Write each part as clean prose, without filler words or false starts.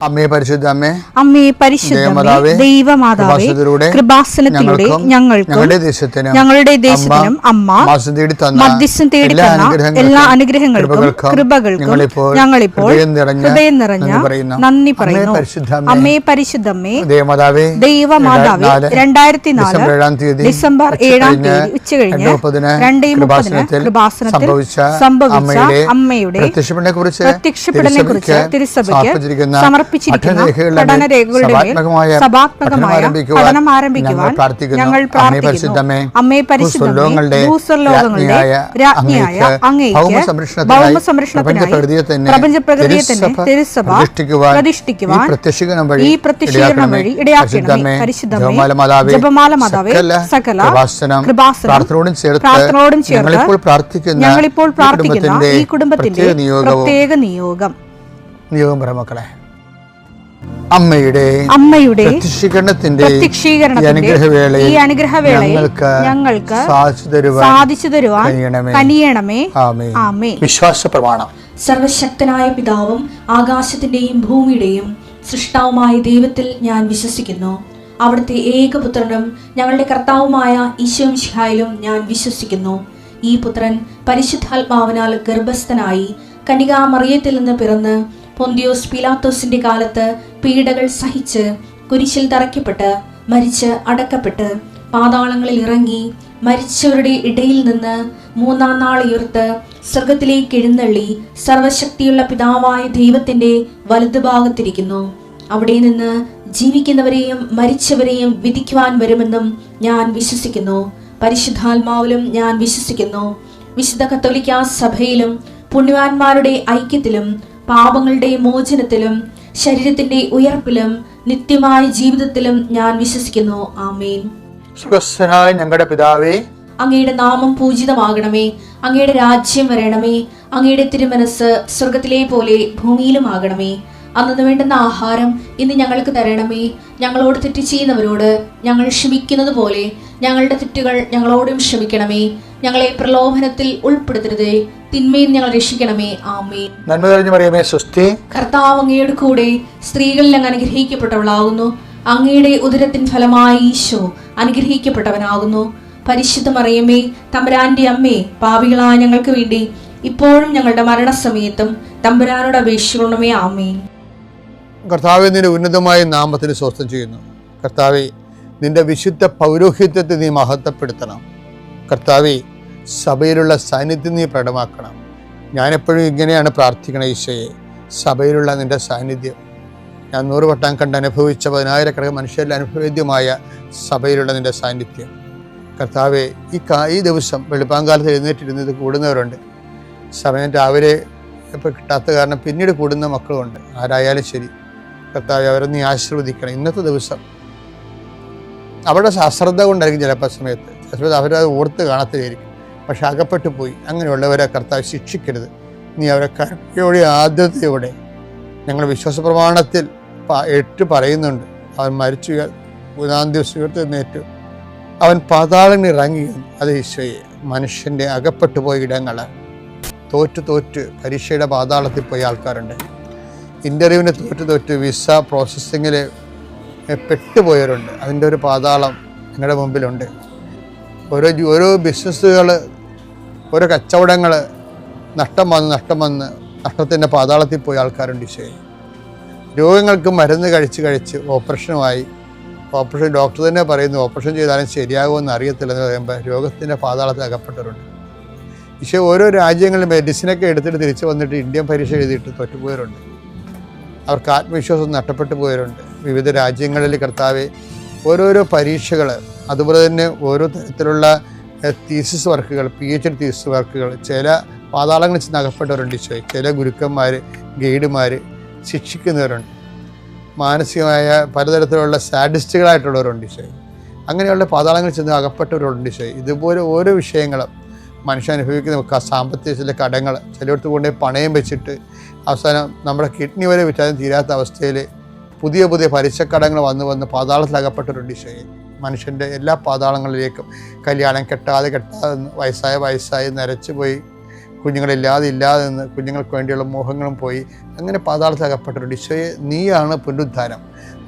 അമ്മേ പരിശുദ്ധ അമ്മേ, അമ്മേ പരിശുദ്ധമേ, ദൈവമാതാവേ, കൃപാസനത്തിലൂടെ ഞങ്ങളുടെ ദേശത്തിനും അമ്മ മധ്യസ്ഥം തേടി തന്ന എല്ലാ അനുഗ്രഹങ്ങൾക്കും കൃപകൾക്കും ഞങ്ങളിപ്പോൾ ഹൃദയം നിറഞ്ഞ നന്ദി പറയുന്നു. അമ്മേ പരിശുദ്ധമേ, ദൈവമാതാവേ, 2004 ഡിസംബർ 7 ഉച്ചകഴിഞ്ഞ് 2:30 കൃപാസനത്തിൽ സംഭവിച്ച അമ്മയുടെ പ്രത്യക്ഷപ്പെടലിനെ കുറിച്ച് തിരുസഭയ്ക്ക് സമർപ്പിച്ചിരിക്കുന്ന പഠനരേഖകളുടെ സഭാത്മകമായ പഠനം ആരംഭിക്കുവാൻ ഞങ്ങൾ പ്രാർത്ഥിക്കുന്നു. അമ്മേ പരിശുദ്ധമേ, ഭൂസ്വർലോകങ്ങളുടെ രാജ്ഞിയായ അങ്ങേയ്ക്ക് ഭൗമസംരക്ഷണത്തിനായി പ്രപഞ്ചപ്രകൃതിയെ തന്നെ തിരുസഭ പ്രതിഷ്ഠിക്കുവാൻ ഈ പ്രത്യക്ഷീകരണം വഴി ഇടയാക്കണമേ. പരിശുദ്ധമേ, ജപമാല മാതാവേ, സകല കൃപാസനം പ്രാർത്ഥനയോടും ചേർത്ത് ഞങ്ങളിപ്പോൾ പ്രാർത്ഥിക്കുന്ന ഈ കുടുംബത്തിന്റെ പ്രത്യേക നിയോഗം മക്കളെ, അമ്മയുടെ പ്രത്യക്ഷീകരണത്തിന്റെ ഈ അനുഗ്രഹവേളയിൽ ഞങ്ങൾക്ക് സാധിച്ചു തരുവാൻ കനിയണമേ. ആമേൻ. വിശ്വാസ പ്രമാണം. സർവശക്തനായ പിതാവും ആകാശത്തിന്റെയും ഭൂമിയുടെയും സൃഷ്ടാവുമായ ദൈവത്തിൽ ഞാൻ വിശ്വസിക്കുന്നു. അവിടുത്തെ ഏകപുത്രനും ഞങ്ങളുടെ കർത്താവുമായ ഈശോമിശിഹായിലും ഞാൻ വിശ്വസിക്കുന്നു. ഈ പുത്രൻ പരിശുദ്ധാത്മാവിനാൽ ഗർഭസ്ഥനായി കന്യകാമറിയത്തിൽ നിന്ന് പിറന്ന് പൊന്തിയോസ് പീലാത്തോസിന്റെ കാലത്ത് പീഡകൾ സഹിച്ച് കുരിശിൽ തറയ്ക്കപ്പെട്ട് മരിച്ച് അടക്കപ്പെട്ട് പാതാളങ്ങളിൽ ഇറങ്ങി മരിച്ചവരുടെ ഇടയിൽ നിന്ന് 3-ാം നാൾ ഉയർത്ത് സ്വർഗത്തിലേക്ക് എഴുന്നള്ളി സർവശക്തിയുള്ള പിതാവായ ദൈവത്തിന്റെ വലതുഭാഗത്തിരിക്കുന്നു. അവിടെ നിന്ന് ജീവിക്കുന്നവരെയും മരിച്ചവരെയും വിധിക്കുവാൻ വരുമെന്നും ഞാൻ വിശ്വസിക്കുന്നു. പരിശുദ്ധാത്മാവിലും ഞാൻ വിശ്വസിക്കുന്നു. വിശുദ്ധ കത്തോലിക്കാ സഭയിലും പുണ്യവാന്മാരുടെ ഐക്യത്തിലും പാപങ്ങളുടെ മോചനത്തിലും ശരീരത്തിന്റെ ഉയർപ്പിലും നിത്യമായ ജീവിതത്തിലും ഞാൻ വിശ്വസിക്കുന്നു. ആമേൻ. സ്വർഗ്ഗസ്ഥനായ ഞങ്ങളുടെ പിതാവേ, അങ്ങയുടെ നാമം പൂജിതമാകണമേ. അങ്ങയുടെ രാജ്യം വരണമേ. അങ്ങയുടെ തിരുമനസ് സ്വർഗത്തിലെ പോലെ ഭൂമിയിലും ആകണമേ. അന്നു വേണ്ടുന്ന ആഹാരം ഇന്ന് ഞങ്ങൾക്ക് തരണമേ. ഞങ്ങളോട് തെറ്റ് ചെയ്യുന്നവരോട് ഞങ്ങൾ ക്ഷമിക്കുന്നത് പോലെ ഞങ്ങളുടെ തെറ്റുകൾ ഞങ്ങളോടും ക്ഷമിക്കണമേ. ഞങ്ങളെ പ്രലോഭനത്തിൽ ഉൾപ്പെടുത്തരുതേ, തിന്മയിൽ ഞങ്ങൾ രക്ഷിക്കണമേ. ആമേൻ. നന്മ നിറഞ്ഞ മറിയമേ, സ്വസ്തി. കർത്താവ് അങ്ങയുടെ കൂടെ സ്ത്രീകളിൽ അങ്ങ് അനുഗ്രഹിക്കപ്പെട്ടവളാകുന്നു. അങ്ങയുടെ ഉദരത്തിൻ ഫലമായി ഈശോ അനുഗ്രഹിക്കപ്പെട്ടവനാകുന്നു. പരിശുദ്ധ മറിയമേ, തമ്പുരാന്റെ അമ്മേ, പാപികളായ ഞങ്ങൾക്ക് വേണ്ടി ഇപ്പോഴും ഞങ്ങളുടെ മരണസമയത്തും തമ്പുരാനോട് അപേക്ഷിക്കണമേ. ആമേൻ. കർത്താവെ, നിന്റെ ഉന്നതമായ നാമത്തിന് സ്വസ്ഥം ചെയ്യുന്നു. കർത്താവെ, നിന്റെ വിശുദ്ധ പൗരോഹിത്യത്തെ നീ മഹത്വപ്പെടുത്തണം. കർത്താവെ, സഭയിലുള്ള സാന്നിധ്യം നീ പ്രകടമാക്കണം. ഞാനെപ്പോഴും ഇങ്ങനെയാണ് പ്രാർത്ഥിക്കണം. ഈശോയെ, സഭയിലുള്ള നിന്റെ സാന്നിധ്യം ഞാൻ 100 വട്ടം കണ്ട് അനുഭവിച്ച 10,000 മനുഷ്യരിൽ അനുഭവേദ്യമായ സഭയിലുള്ള നിന്റെ സാന്നിധ്യം. കർത്താവെ, ഈ ദിവസം വെളുപ്പാങ്കാലത്ത് എഴുന്നേറ്റിരുന്നത് കൂടുന്നവരുണ്ട്. സമയം രാവിലെ ഇപ്പോൾ കിട്ടാത്ത കാരണം പിന്നീട് കൂടുന്ന മക്കളുണ്ട്. ആരായാലും ശരി കർത്താവെ, അവരെ നീ ആശീർവദിക്കണം. ഇന്നത്തെ ദിവസം അവരുടെ അശ്രദ്ധ കൊണ്ടായിരിക്കും ചിലപ്പോൾ സമയത്ത് അവരത് ഓർത്ത് കാണത്തില്ലായിരിക്കും. പക്ഷെ അകപ്പെട്ടു പോയി. അങ്ങനെയുള്ളവരെ കർത്താവ് ശിക്ഷിക്കരുത്. നീ അവരെ കരുണയോടെ ആദ്യതയോടെ ഞങ്ങൾ വിശ്വാസ പ്രമാണത്തിൽ 8 പറയുന്നുണ്ട്. അവൻ മരിച്ചു 3-ാം ദിവസം ഉയർത്തെഴുന്നേറ്റു. അവൻ പാതാളങ്ങളിൽ ഇറങ്ങി. അത് ഈശോയെ, മനുഷ്യൻ്റെ അകപ്പെട്ടു പോയ ഇടങ്ങൾ തോറ്റ് പരീക്ഷയുടെ പാതാളത്തിൽ പോയ ആൾക്കാരുണ്ട്. ഇൻ്റർവ്യൂവിന് തോറ്റ് വിസ പ്രോസസ്സിങ്ങിൽ പെട്ടുപോയവരുണ്ട്. അതിൻ്റെ ഒരു പാതാളം ഞങ്ങളുടെ മുമ്പിലുണ്ട്. ഓരോ ബിസിനസ്സുകൾ, ഓരോ കച്ചവടങ്ങൾ നഷ്ടം വന്ന് നഷ്ടത്തിൻ്റെ പാതാളത്തിൽ പോയ ആൾക്കാരുണ്ട്. ഈശോയെ, രോഗങ്ങൾക്ക് മരുന്ന് കഴിച്ച് ഓപ്പറേഷൻ ഡോക്ടർ തന്നെ പറയുന്നു ഓപ്പറേഷൻ ചെയ്താലും ശരിയാകുമെന്ന് അറിയത്തില്ലെന്ന് പറയുമ്പോൾ രോഗത്തിൻ്റെ പാതാളത്തിൽ അകപ്പെട്ടവരുണ്ട്. ഈശോ, ഓരോ രാജ്യങ്ങളിൽ മെഡിസിനൊക്കെ എടുത്തിട്ട് തിരിച്ചു വന്നിട്ട് ഇന്ത്യൻ പരീക്ഷ എഴുതിയിട്ട് തോറ്റുപോയവരുണ്ട്. അവർക്ക് ആത്മവിശ്വാസം നഷ്ടപ്പെട്ടു പോയവരുണ്ട്. വിവിധ രാജ്യങ്ങളിൽ കർത്താവെ, ഓരോരോ പരീക്ഷകൾ, അതുപോലെ തന്നെ ഓരോ തരത്തിലുള്ള തീസിസ് വർക്കുകൾ, PhD തീസിസ് വർക്കുകൾ, ചില പാതാളങ്ങളിൽ ചെന്ന് അകപ്പെട്ടവരുണ്ട്. ഈശോയെ, ചില ഗുരുക്കന്മാർ, ഗൈഡുമാർ ശിക്ഷിക്കുന്നവരുണ്ട്. മാനസികമായ പലതരത്തിലുള്ള സാഡിസ്റ്റുകളായിട്ടുള്ളവരുണ്ട്. ഈശോയെ, അങ്ങനെയുള്ള പാതാളങ്ങളിൽ ചെന്ന് അകപ്പെട്ടവരുണ്ട്. ഈശോയെ, ഇതുപോലെ ഓരോ വിഷയങ്ങളും മനുഷ്യൻ അനുഭവിക്കുന്ന സാമ്പത്തിക ചില കടങ്ങൾ, ചിലയിടത്ത് കൊണ്ടേ പണയം വെച്ചിട്ട് അവസാനം നമ്മുടെ കിഡ്നി വരെ വിറ്റാലും തീരാത്ത അവസ്ഥയിൽ പുതിയ പലിശക്കടങ്ങൾ വന്ന് പാതാളത്തിൽ അകപ്പെട്ടവരുണ്ട്. ഈശോയെ, മനുഷ്യൻ്റെ എല്ലാ പാതാളങ്ങളിലേക്കും കല്യാണം കെട്ടാതെ വയസ്സായി നരച്ചു പോയി ഇല്ലാതെ നിന്ന് കുഞ്ഞുങ്ങൾക്ക് വേണ്ടിയുള്ള മോഹങ്ങളും പോയി അങ്ങനെ പാതാളത്തിൽ അകപ്പെട്ടിട്ടുണ്ട്. ഈശോയെ, നീയാണ് പുനരുദ്ധാനം,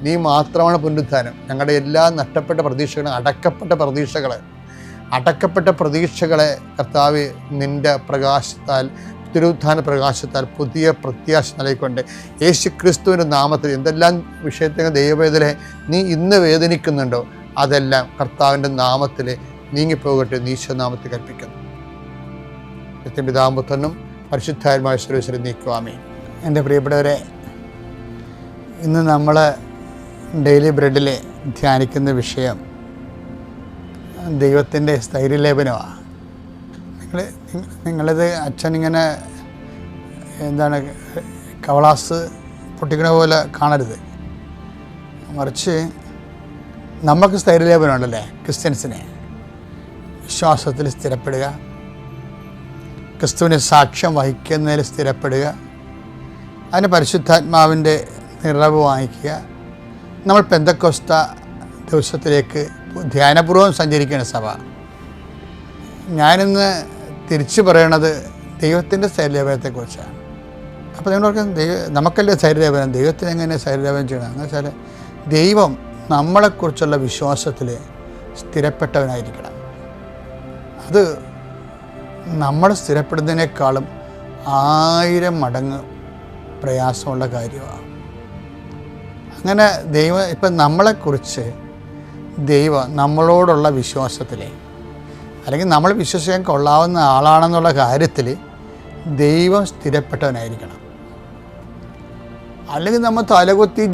നീ മാത്രമാണ് പുനരുദ്ധാനം. ഞങ്ങളുടെ എല്ലാ നഷ്ടപ്പെട്ട പ്രതീക്ഷകളും അടക്കപ്പെട്ട പ്രതീക്ഷകളെ കർത്താവേ നിൻ്റെ പ്രകാശത്താൽ, തിരുവുത്ഥാന പ്രകാശത്താൽ പുതിയ പ്രത്യാശ നൽകിക്കൊണ്ട് യേശു ക്രിസ്തുവിൻ്റെ നാമത്തിൽ എന്തെല്ലാം വിഷയത്തിൽ ദൈവവേദന നീ ഇന്ന് വേദനിക്കുന്നുണ്ടോ അതെല്ലാം കർത്താവിൻ്റെ നാമത്തിൽ നീങ്ങിപ്പോകട്ടെ എന്ന് ഈശോനാമത്തിൽ കൽപ്പിക്കുന്നു. പിതാമ്പുത്രനും പരിശുദ്ധാത്മാവുമായ സർവ്വേശ്വരൻ നീക്കുവാമേ. എൻ്റെ പ്രിയപ്പെട്ടവരെ, ഇന്ന് നമ്മൾ ഡെയിലി ബ്രെഡിൽ ധ്യാനിക്കുന്ന വിഷയം ദൈവത്തിൻ്റെ സ്ഥൈര്യലേപനമാണ്. നിങ്ങളിത് അച്ഛനിങ്ങനെ കവളാസ് പൊട്ടിക്കണ പോലെ കാണരുത്. മറിച്ച് നമുക്ക് സ്ഥൈര്യലേപനം ഉണ്ടല്ലേ ക്രിസ്ത്യൻസിനെ. വിശ്വാസത്തിൽ സ്ഥിരപ്പെടുക, ക്രിസ്തുവിനെ സാക്ഷ്യം വഹിക്കുന്നതിൽ സ്ഥിരപ്പെടുക, അതിന് പരിശുദ്ധാത്മാവിൻ്റെ നിറവ് വാങ്ങിക്കുക. നമ്മൾ പെന്തക്കോസ്ത ദിവസത്തിലേക്ക് ധ്യാനപൂർവ്വം സഞ്ചരിക്കുകയാണ് സഭ. ഞാനിന്ന് തിരിച്ചു പറയണത് ദൈവത്തിൻ്റെ സ്ഥൈര്യലേപനത്തെക്കുറിച്ചാണ്. അപ്പോൾ നിങ്ങളൊക്കെ നമുക്കല്ലേ സ്ഥൈര്യലേപനം, ദൈവത്തിന് എങ്ങനെ സ്ഥൈര്യലേപനം ചെയ്യണം എന്ന് വെച്ചാൽ ദൈവം നമ്മളെക്കുറിച്ചുള്ള വിശ്വാസത്തിൽ സ്ഥിരപ്പെട്ടവനായിരിക്കണം. അത് നമ്മൾ സ്ഥിരപ്പെടുന്നതിനേക്കാളും 1000 മടങ്ങ് പ്രയാസമുള്ള കാര്യമാണ്. അങ്ങനെ ഇപ്പം നമ്മളെക്കുറിച്ച് ദൈവം നമ്മളോടുള്ള വിശ്വാസത്തിൽ, അല്ലെങ്കിൽ നമ്മൾ വിശ്വസിക്കാൻ കൊള്ളാവുന്ന ആളാണെന്നുള്ള കാര്യത്തിൽ ദൈവം സ്ഥിരപ്പെട്ടവനായിരിക്കണം. അല്ലെങ്കിൽ നമ്മൾ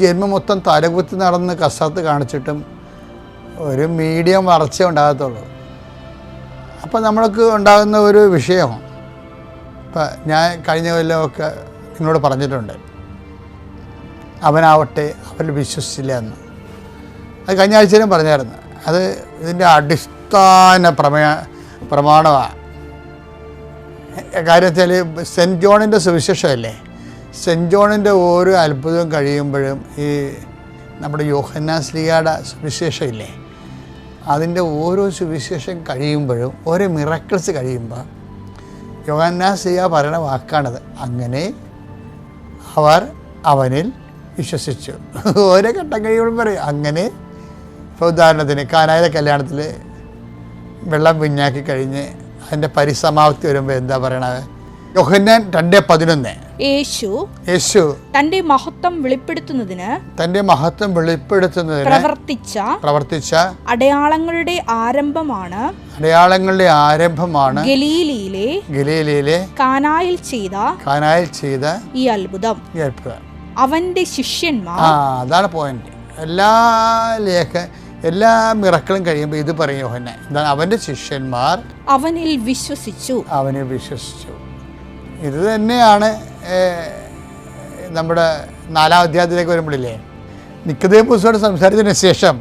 ജന്മം മൊത്തം തലകുത്തി നടന്ന് കസരത്ത് കാണിച്ചിട്ടും ഒരു മീഡിയം വളർച്ച ഉണ്ടാകത്തുള്ളൂ. അപ്പോൾ നമ്മൾക്ക് ഉണ്ടാകുന്ന ഒരു വിഷയം, ഇപ്പം ഞാൻ കഴിഞ്ഞ കൊല്ലമൊക്കെ നിങ്ങളോട് പറഞ്ഞിട്ടുണ്ട്, അവനാവട്ടെ അവരിൽ വിശ്വസിച്ചില്ല എന്ന്. അത് കഴിഞ്ഞ ആഴ്ചയിലും പറഞ്ഞായിരുന്നു. അത് ഇതിൻ്റെ അടിസ്ഥാന പ്രമാണമാണ്. കാര്യം വെച്ചാൽ സെൻറ്റ് ജോണിൻ്റെ സുവിശേഷമല്ലേ, സെൻറ്റ് ജോണിൻ്റെ ഓരോ അത്ഭുതവും കഴിയുമ്പോഴും ഈ നമ്മുടെ യോഹന്നാൻ ശ്ലീഹായുടെ സുവിശേഷമില്ലേ, അതിൻ്റെ ഓരോ സുവിശേഷം കഴിയുമ്പോഴും ഓരോ മിറക്കിൾസ് കഴിയുമ്പോൾ യോഹന്നാൻ ശ്ലീഹ പറയുന്ന വാക്കാണത്, അങ്ങനെ അവർ അവനിൽ വിശ്വസിച്ചു. ഓരോ ഘട്ടം കഴിയുമ്പോഴും പറയും അങ്ങനെ. ഇപ്പോൾ ഉദാഹരണത്തിന് കാനായിലെ കല്യാണത്തിൽ വെള്ളം പിഞ്ഞാക്കി കഴിഞ്ഞ് അതിൻ്റെ പരിസമാപ്തി വരുമ്പോൾ എന്താ പറയണത്? യോഹന്നാൻ 2:11 യേശു തന്റെ മഹത്വം വെളിപ്പെടുത്തുന്നതിന് പ്രവർത്തിച്ച അടയാളങ്ങളുടെ ആരംഭമാണ് ഗലീലയിലെ കാനായിൽ ചെയ്ത ഈ അത്ഭുതം. അവന്റെ ശിഷ്യന്മാർ, അതാണ് പോയിന്റ്. എല്ലാ മിറക്കളും കഴിയുമ്പോൾ ഇത് പറയും യോഹന്നാൻ, എന്താണ്? അവന്റെ ശിഷ്യന്മാർ അവനിൽ വിശ്വസിച്ചു. ഇത് തന്നെയാണ് നമ്മുടെ 4-ാം അധ്യായത്തിലേക്ക് വരുമ്പോഴില്ലേ, നിക്കോദേമോസോട് സംസാരിച്ചതിന് ശേഷം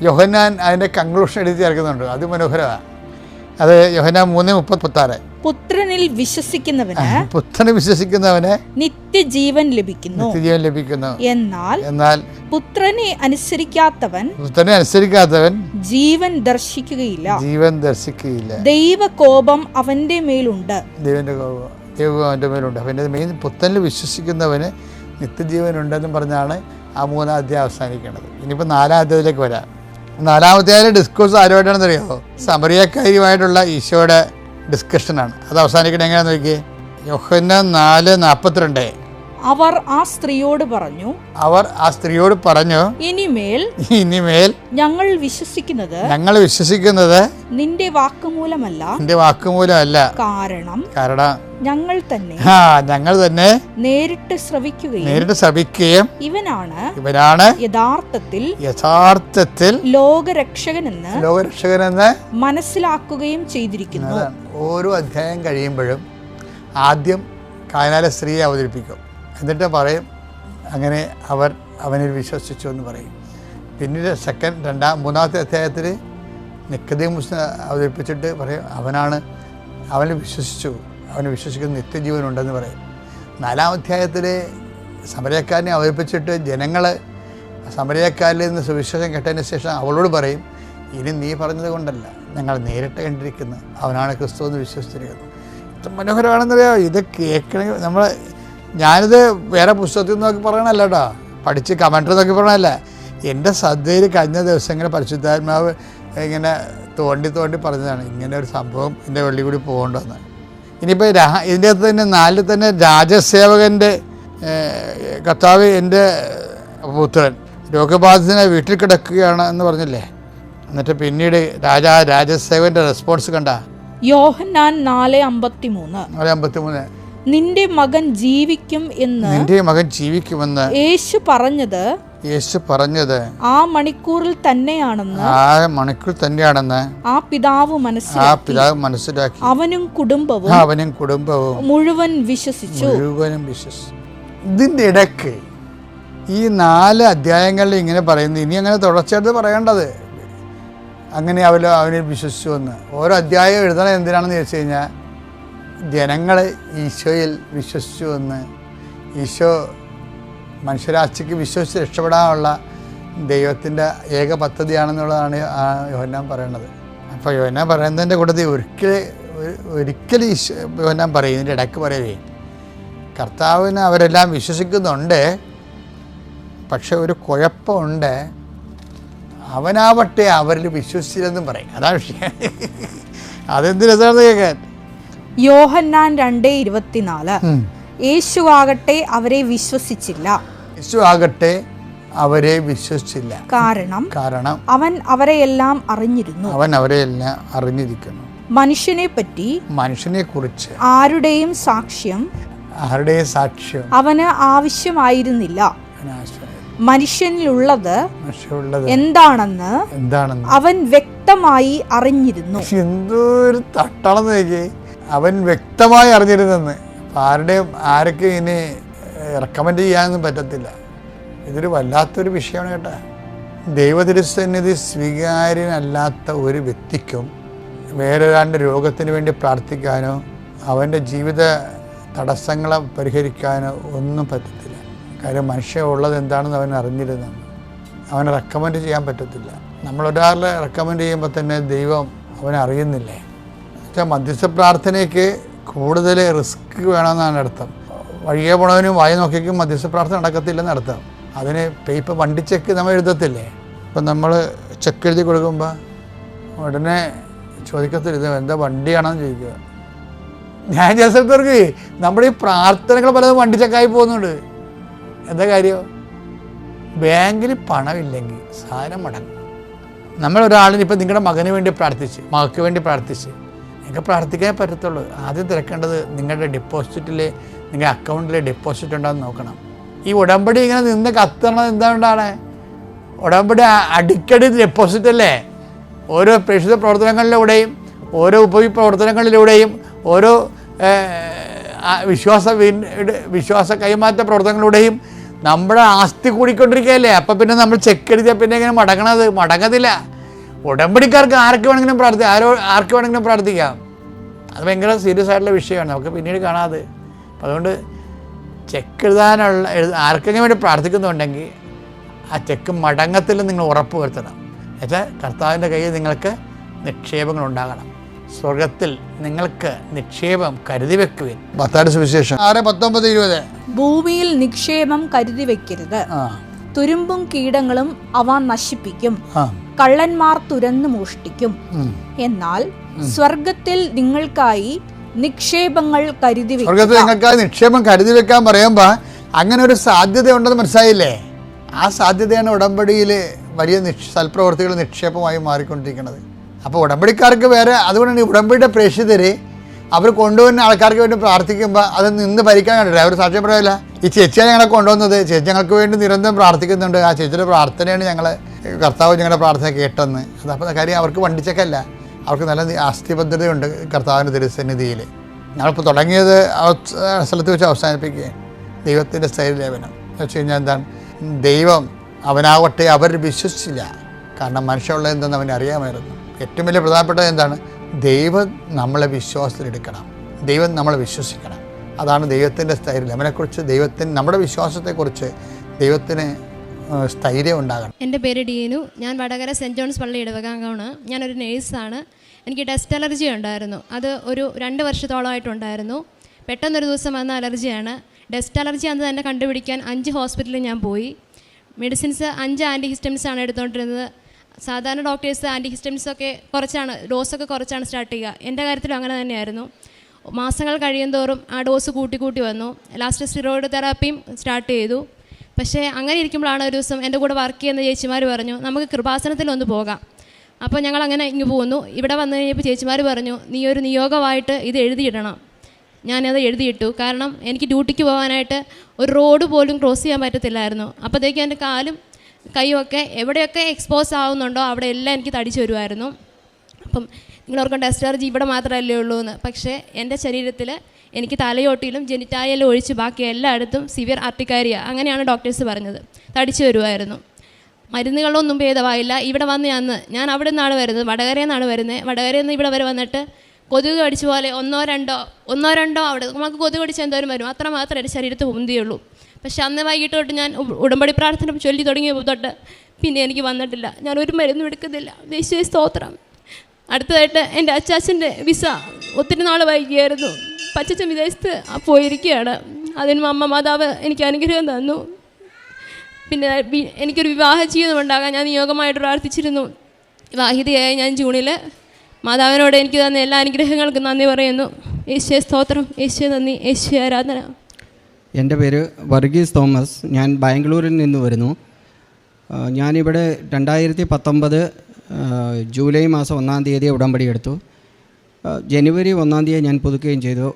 യോഹന്നാൻ അതിൻ്റെ കൺക്ലൂഷൻ എഴുതി ചേർക്കുന്നുണ്ട്. അത് മനോഹരമാണ്. അത് യോഹന്നാൻ 3:36 പുത്രനിൽ വിശ്വസിക്കുന്നവന് നിത്യജീവൻ ലഭിക്കുന്നു. എന്നാൽ പുത്രനെ അനുസരിക്കാത്തവൻ ജീവൻ ദർശിക്കുകയില്ല. ദൈവകോപം അവന്റെ മേലുണ്ട്. അവൻ്റെ മെയിൻ പുത്രനിൽ വിശ്വസിക്കുന്നവന് നിത്യജീവനുണ്ടെന്നും പറഞ്ഞാണ് ആ 3-ാം അധ്യായം അവസാനിക്കുന്നത്. ഇനിയിപ്പോൾ 4-ാം അധ്യായത്തിലേക്ക് വരാം. 4-ാം അധ്യായത്തിലെ ഡിസ്കോഴ്സ് ആരുമായിട്ടാണെന്ന് അറിയാമോ? സമറിയക്കാരിയുമായിട്ടുള്ള ഈശോയുടെ ഡിസ്കഷനാണ്. അത് അവസാനിക്കണേ എങ്ങനെയാണെന്ന് നോക്കിയേ. യോഹന്നാൻ 4:42 അവർ ആ സ്ത്രീയോട് പറഞ്ഞു ഇനിമേൽ ഞങ്ങൾ വിശ്വസിക്കുന്നത് നിന്റെ വാക്കുമൂലമല്ല, കാരണം ഞങ്ങൾ തന്നെ നേരിട്ട് ശ്രവിക്കുകയും ഇവനാണ് യഥാർത്ഥത്തിൽ ലോകരക്ഷകനെന്ന് മനസ്സിലാക്കുകയും ചെയ്തിരിക്കുന്നു. ഓരോ അധ്യായം കഴിയുമ്പോഴും ആദ്യം കാനായിലെ സ്ത്രീയെ അവതരിപ്പിക്കും, എന്നിട്ട് പറയും അങ്ങനെ അവർ അവനിൽ വിശ്വസിച്ചു എന്ന് പറയും. പിന്നീട് മൂന്നാമത്തെ അധ്യായത്തിൽ നിക്കോദേമോസിനെ അവതരിപ്പിച്ചിട്ട് പറയും അവനിൽ വിശ്വസിക്കുന്ന നിത്യജീവനുണ്ടെന്ന് പറയും. 4-ാം അധ്യായത്തിൽ സമരക്കാരനെ അവതരിപ്പിച്ചിട്ട് ജനങ്ങൾ സമരക്കാരിൽ നിന്ന് സുവിശേഷം കേട്ടതിന് ശേഷം അവളോട് പറയും, ഇനി നീ പറഞ്ഞത് കൊണ്ടല്ല, ഞങ്ങൾ നേരിട്ട് കണ്ടിരിക്കുന്നു, അവനാണ് ക്രിസ്തു എന്ന് വിശ്വസിച്ചിരിക്കുന്നു. മനോഹരമാണെന്നറിയാമോ? ഇത് കേൾക്കണമെങ്കിൽ ഞാനിത് വേറെ പുസ്തകത്തിൽ നോക്കി പറയണല്ല കേട്ടോ, പഠിച്ച് കമൻറ്റർ നോക്കി പറയണല്ല. എൻ്റെ ശ്രദ്ധയിൽ കഴിഞ്ഞ ദിവസങ്ങളിൽ പരിശുദ്ധാത്മാവ് ഇങ്ങനെ തോണ്ടി പറഞ്ഞതാണ്, ഇങ്ങനെ ഒരു സംഭവം എൻ്റെ വെള്ളി കൂടി പോകേണ്ടെന്ന്. ഇനിയിപ്പോൾ ഇതിൻ്റെ അകത്ത് തന്നെ 4 തന്നെ രാജസേവകൻ്റെ കർത്താവ് എൻ്റെ പുത്രൻ രോഗബാധിതനായി വീട്ടിൽ കിടക്കുകയാണ് എന്ന് പറഞ്ഞില്ലേ? എന്നിട്ട് പിന്നീട് രാജസേവകൻ്റെ റെസ്പോൺസ് കണ്ട യോഹന്നാൻ 4:53 നിന്റെ മകൻ ജീവിക്കുമെന്ന് യേശു പറഞ്ഞത് ആ മണിക്കൂറിൽ തന്നെയാണെന്ന് ആ പിതാവ് മനസ്സിലാക്കി അവനും കുടുംബവും മുഴുവൻ വിശ്വസിച്ചു. ഇതിൻ്റെ ഇടയ്ക്ക് ഈ 4 അധ്യായങ്ങളിൽ ഇങ്ങനെ പറയുന്നു. ഇനി അങ്ങനെ തുടർച്ചയായിട്ട് പറയേണ്ടത് അങ്ങനെ അവനെ വിശ്വസിച്ചു എന്ന്. ഓരോ അധ്യായം എഴുതണം എന്തിനാണെന്ന് ചോദിച്ചു കഴിഞ്ഞാൽ, ജനങ്ങൾ ഈശോയിൽ വിശ്വസിച്ചു എന്ന്, ഈശോ മനുഷ്യരാശിക്ക് വിശ്വസിച്ച് രക്ഷപ്പെടാനുള്ള ദൈവത്തിൻ്റെ ഏക പദ്ധതിയാണെന്നുള്ളതാണ് യോഹന്നാൻ പറയുന്നത്. അപ്പോൾ യോഹന്നാൻ പറയുന്നതിൻ്റെ കൂട്ടത്തിൽ ഒരിക്കലും യോഹന്നാൻ പറയും, ഇതിൻ്റെ ഇടയ്ക്ക് പറയവേ, കർത്താവിന് അവരെല്ലാം വിശ്വസിക്കുന്നുണ്ട്, പക്ഷെ ഒരു കുഴപ്പമുണ്ട്, അവനാവട്ടെ അവരിൽ വിശ്വസിച്ചില്ലെന്നും പറയും. അതാണ് വിഷയം. അതെന്ത് രസമാണെന്ന് കേൾക്കാൻ. യോഹന്നാൻ 2:24 യേശുവാകട്ടെ അവരെ വിശ്വസിച്ചില്ല, കാരണം അവൻ അവരെയെല്ലാം അറിഞ്ഞിരിക്കുന്നു. മനുഷ്യനെ കുറിച്ച് ആരുടെയും സാക്ഷ്യം അവന് ആവശ്യമായിരുന്നില്ല. മനുഷ്യനിലുള്ളത് എന്താണെന്ന് അവൻ വ്യക്തമായി അറിഞ്ഞിരുന്നു. എന്തൊരു തട്ടാണെന്ന് അവൻ വ്യക്തമായി അറിഞ്ഞിരുന്നെന്ന്. ആരൊക്കെ ഇനി റെക്കമെൻഡ് ചെയ്യാനൊന്നും പറ്റത്തില്ല. ഇതൊരു വല്ലാത്തൊരു വിഷയമാണ് കേട്ടോ. ദൈവതിരുസന്നിധി സ്വീകാര്യനല്ലാത്ത ഒരു വ്യക്തിക്കും വേറൊരാളുടെ രോഗത്തിന് വേണ്ടി പ്രാർത്ഥിക്കാനോ അവൻ്റെ ജീവിത തടസ്സങ്ങളെ പരിഹരിക്കാനോ ഒന്നും പറ്റത്തില്ല. കാര്യം മനുഷ്യൻ ഉള്ളത് എന്താണെന്ന് അവൻ അറിഞ്ഞിരുന്നു. അവനെ റെക്കമെൻഡ് ചെയ്യാൻ പറ്റത്തില്ല. നമ്മളൊരാളെ റെക്കമെൻഡ് ചെയ്യുമ്പോൾ തന്നെ ദൈവം അവനെ അറിയുന്നില്ലേ? എന്നുവെച്ചാൽ മധ്യസ്ഥ പ്രാർത്ഥനയ്ക്ക് കൂടുതൽ റിസ്ക് വേണമെന്നാണ് അർത്ഥം. വഴിയെ പോണവനും വായി നോക്കിക്കും മധ്യസ്ഥ പ്രാർത്ഥന നടക്കത്തില്ലെന്ന് അർത്ഥം. അതിന് പേപ്പർ വണ്ടി ചെക്ക് നമ്മൾ എഴുതത്തില്ലേ? ഇപ്പം നമ്മൾ ചെക്ക് എഴുതി കൊടുക്കുമ്പോൾ ഉടനെ ചോദിക്കത്തില്ല ഇത് എന്താ വണ്ടിയാണെന്ന് ചോദിക്കുക. ഞാൻ ചില സ്ഥലത്തവർക്ക് നമ്മുടെ ഈ പ്രാർത്ഥനകൾ പലതും വണ്ടി ചെക്കായി പോകുന്നുണ്ട്. എന്താ കാര്യം? ബാങ്കിൽ പണമില്ലെങ്കിൽ സാധനം മുടങ്ങും. നമ്മളൊരാളിന് ഇപ്പം നിങ്ങളുടെ മകന് വേണ്ടി പ്രാർത്ഥിച്ച്, മകൾക്ക് വേണ്ടി പ്രാർത്ഥിച്ച്, നിങ്ങൾക്ക് പ്രാർത്ഥിക്കാൻ പറ്റത്തുള്ളൂ. ആദ്യം തിരക്കേണ്ടത് നിങ്ങളുടെ ഡിപ്പോസിറ്റിൽ, നിങ്ങളുടെ അക്കൗണ്ടിൽ ഡെപ്പോസിറ്റ് ഉണ്ടോയെന്ന് നോക്കണം. ഈ ഉടമ്പടി ഇങ്ങനെ നിന്ന് കത്തണത് എന്തുകൊണ്ടാണ്? ഉടമ്പടി അടിക്കടി ഡെപ്പോസിറ്റ് അല്ലേ? ഓരോ പ്രേക്ഷിത പ്രവർത്തനങ്ങളിലൂടെയും ഓരോ ഉപപ്രവർത്തനങ്ങളിലൂടെയും ഓരോ വിശ്വാസ കൈമാറ്റ പ്രവർത്തനങ്ങളിലൂടെയും നമ്മുടെ ആസ്തി കൂടിക്കൊണ്ടിരിക്കുകയല്ലേ. അപ്പം പിന്നെ നമ്മൾ ചെക്ക് എഴുതിയാൽ പിന്നെ ഇങ്ങനെ മടങ്ങത്തില്ല. ഉടമ്പടിക്കാർക്ക് ആർക്ക് വേണമെങ്കിലും പ്രാർത്ഥിക്കാം. അത് ഭയങ്കര സീരിയസ് ആയിട്ടുള്ള വിഷയമാണ്, നമുക്ക് പിന്നീട് കാണാതെ. അപ്പം അതുകൊണ്ട് ചെക്ക് എഴുതാനുള്ള ആർക്കെങ്കിലും വേണ്ടി പ്രാർത്ഥിക്കുന്നുണ്ടെങ്കിൽ ആ ചെക്ക് മടങ്ങത്തിൽ നിങ്ങൾ ഉറപ്പ് വരുത്തണം. എന്നുവെച്ചാൽ കർത്താവിൻ്റെ കയ്യിൽ നിങ്ങൾക്ക് നിക്ഷേപങ്ങൾ ഉണ്ടാകണം. സ്വർഗത്തിൽ നിങ്ങൾക്ക് നിക്ഷേപം കരുതി വെക്കുവിൻ. മത്തായിയുടെ സുവിശേഷം 6:19-20 ഭൂമിയിൽ നിക്ഷേപം കരുതി വെക്കരുത്, തുരുമ്പും കീടങ്ങളും അവ നശിപ്പിക്കും, കള്ളന്മാർ തുരന്നു മോഷ്ടിക്കും. എന്നാൽ സ്വർഗത്തിൽ നിങ്ങൾക്കായി നിക്ഷേപങ്ങൾ കരുതി വെക്കുക. സ്വർഗത്തിൽ നിങ്ങൾക്കായി നിക്ഷേപം കരുതി വെക്കാൻ പറയുമ്പോൾ അങ്ങനെ ഒരു സാധ്യത ഉണ്ടെന്ന് മനസ്സിലായില്ലേ? ആ സാധ്യതയാണ് ഉടമ്പടിയിൽ വലിയ സൽപ്രവർത്തികൾ നിക്ഷേപമായി മാറിക്കൊണ്ടിരിക്കുന്നത്. അപ്പോൾ ഉടമ്പടിക്കാർക്ക് വേറെ, അതുകൊണ്ടാണ് ഈ ഉടമ്പടിയുടെ പ്രേക്ഷിതര് അവർ കൊണ്ടുവന്ന ആൾക്കാർക്ക് വേണ്ടി പ്രാർത്ഥിക്കുമ്പോൾ അത് നിന്ന് ഭരിക്കാൻ കണ്ടില്ല. അവർ സാക്ഷ്യം പറയില്ല, ഈ ചേച്ചിയാണ് ഞങ്ങളെ കൊണ്ടുവന്നത്, ചേച്ചി ഞങ്ങൾക്ക് വേണ്ടി നിരന്തരം പ്രാർത്ഥിക്കുന്നുണ്ട്, ആ ചേച്ചിയുടെ പ്രാർത്ഥനയാണ് കർത്താവ് ഞങ്ങളുടെ പ്രാർത്ഥന കേട്ടെന്ന്. അതപ്പോൾ കാര്യം അവർക്ക് വണ്ടിച്ചക്കല്ല, അവർക്ക് നല്ല ആസ്തിബദ്ധതയുണ്ട് കർത്താവിൻ്റെ തിരുസന്നിധിയിൽ. ഞങ്ങളിപ്പോൾ തുടങ്ങിയത് സ്ഥലത്ത് വെച്ച് അവസാനിപ്പിക്കുകയാണ്. ദൈവത്തിൻ്റെ സ്ഥൈര്യലേപനം എന്ന് വെച്ച് കഴിഞ്ഞാൽ എന്താണ്? ദൈവം അവനാവട്ടെ അവർ വിശ്വസിച്ചില്ല, കാരണം മനുഷ്യനുള്ള എന്തെന്ന് അവനെ അറിയാമായിരുന്നു. ഏറ്റവും വലിയ പ്രധാനപ്പെട്ടത് എന്താണ്? ദൈവം നമ്മളെ വിശ്വാസത്തിലെടുക്കണം, ദൈവം നമ്മളെ വിശ്വസിക്കണം. അതാണ് ദൈവത്തിൻ്റെ സ്ഥൈര്യം. അവനെക്കുറിച്ച് നമ്മുടെ വിശ്വാസത്തെക്കുറിച്ച് ദൈവത്തിന് സ്ഥൈര്യം ഉണ്ടാകണം. എൻ്റെ പേര് ഡീനു. ഞാൻ വടകര സെൻറ്റ് ജോൺസ് പള്ളി ഇടവകാംഗമാണ്. ഞാനൊരു നേഴ്സാണ്. എനിക്ക് ഡസ്റ്റ് അലർജി ഉണ്ടായിരുന്നു. അത് ഒരു 2 വർഷത്തോളമായിട്ടുണ്ടായിരുന്നു. പെട്ടെന്നൊരു ദിവസം വന്ന അലർജിയാണ്. ഡസ്റ്റ് അലർജി അന്ന് തന്നെ കണ്ടുപിടിക്കാൻ 5 ഹോസ്പിറ്റലിൽ ഞാൻ പോയി. മെഡിസിൻസ് 5 ആൻറ്റിഹിസ്റ്റമിൻസാണ് എടുത്തുകൊണ്ടിരുന്നത്. സാധാരണ ഡോക്ടേഴ്സ് ആൻറ്റിഹിസ്റ്റമിൻസൊക്കെ ഡോസൊക്കെ കുറച്ചാണ് സ്റ്റാർട്ട് ചെയ്യുക. എൻ്റെ കാര്യത്തിലും അങ്ങനെ തന്നെയായിരുന്നു. മാസങ്ങൾ കഴിയുന്തോറും ആ ഡോസ് കൂട്ടി വന്നു. ലാസ്റ്റ് സ്റ്റിറോയിഡ് തെറാപ്പിയും സ്റ്റാർട്ട് ചെയ്തു. പക്ഷേ അങ്ങനെ ഇരിക്കുമ്പോഴാണ് ഒരു ദിവസം എൻ്റെ കൂടെ വർക്ക് ചെയ്യുന്ന ചേച്ചിമാർ പറഞ്ഞു, നമുക്ക് കൃപാസനത്തിലൊന്ന് പോകാം. അപ്പോൾ ഞങ്ങളങ്ങനെ ഇങ്ങ് പോന്നു. ഇവിടെ വന്നു കഴിഞ്ഞപ്പോൾ ചേച്ചിമാർ പറഞ്ഞു, നീ ഒരു നിയോഗമായിട്ട് ഇത് എഴുതിയിടണം. ഞാനത് എഴുതിയിട്ടു. കാരണം എനിക്ക് ഡ്യൂട്ടിക്ക് പോകാനായിട്ട് ഒരു റോഡ് പോലും ക്രോസ് ചെയ്യാൻ പറ്റത്തില്ലായിരുന്നു. അപ്പോഴത്തേക്കും എൻ്റെ കാലും കൈയൊക്കെ എവിടെയൊക്കെ എക്സ്പോസ് ആവുന്നുണ്ടോ അവിടെ എല്ലാം എനിക്ക് തടിച്ചു വരുമായിരുന്നു. അപ്പം നിങ്ങളോർക്കും ഡസ്റ്റ് അലർജി ഇവിടെ മാത്രമല്ലേ ഉള്ളൂ എന്ന്. പക്ഷേ എൻ്റെ ശരീരത്തിൽ എനിക്ക് തലയോട്ടിയിലും ജെനിറ്റാലിയിലും ഒഴിച്ച് ബാക്കി എല്ലായിടത്തും സിവിയർ ആർട്ടിക്കാരിയ, അങ്ങനെയാണ് ഡോക്ടേഴ്സ് പറഞ്ഞത്, തടിച്ചു വരുമായിരുന്നു. മരുന്നുകളൊന്നും ഭേദമായില്ല. ഇവിടെ വന്ന് ഞാൻ അവിടെ നിന്നാണ് വരുന്നത്, വടകരയിൽ നിന്നാണ് വരുന്നത്. വടകരയിൽ നിന്ന് ഇവിടെ വരെ വന്നിട്ട് കൊതുക് കടിച്ച പോലെ ഒന്നോ രണ്ടോ അവിടെ നമുക്ക് കൊതുക് കടിച്ച് എന്തോരം വരും, അത്ര മാത്രമേ എൻ്റെ ശരീരത്തിൽ പൊന്തിയുള്ളൂ. പക്ഷെ അന്ന് വൈകിട്ട് തൊട്ട് ഞാൻ ഉടമ്പടി പ്രാർത്ഥന ചൊല്ലി തുടങ്ങിയപ്പോൾ തൊട്ട് പിന്നെ എനിക്ക് വന്നിട്ടില്ല. ഞാൻ ഒരു മരുന്നും എടുക്കുന്നില്ല. ദേശീയ സ്തോത്രം. അടുത്തതായിട്ട് എൻ്റെ അച്ചാച്ചൻ്റെ വിസ ഒത്തിരി നാൾ വൈകിയായിരുന്നു. പച്ചച്ചൻ വിദേശത്ത് പോയിരിക്കുകയാണ്. അതിനും അമ്മ മാതാവ് എനിക്ക് അനുഗ്രഹം തന്നു. പിന്നെ എനിക്കൊരു വിവാഹ ജീവിതം ഉണ്ടാകാൻ ഞാൻ നിയോഗമായിട്ട് പ്രാർത്ഥിച്ചിരുന്നു. വിവാഹിതയായ ഞാൻ ജൂണിൽ മാതാവിനോട് എനിക്ക് തന്ന എല്ലാ അനുഗ്രഹങ്ങൾക്കും നന്ദി പറയുന്നു. യേശുവേ സ്തോത്രം, യേശുവേ നന്ദി, യേശുവേ ആരാധന. എൻ്റെ പേര് വർഗീസ് തോമസ്. ഞാൻ ബാംഗ്ലൂരിൽ നിന്ന് വരുന്നു. ഞാനിവിടെ 2019 ജൂലൈ മാസം 1-ാം തീയതി ഉടമ്പടി എടുത്തു. ജനുവരി 1-ാം തീയതി ഞാൻ പുതുക്കുകയും ചെയ്തു.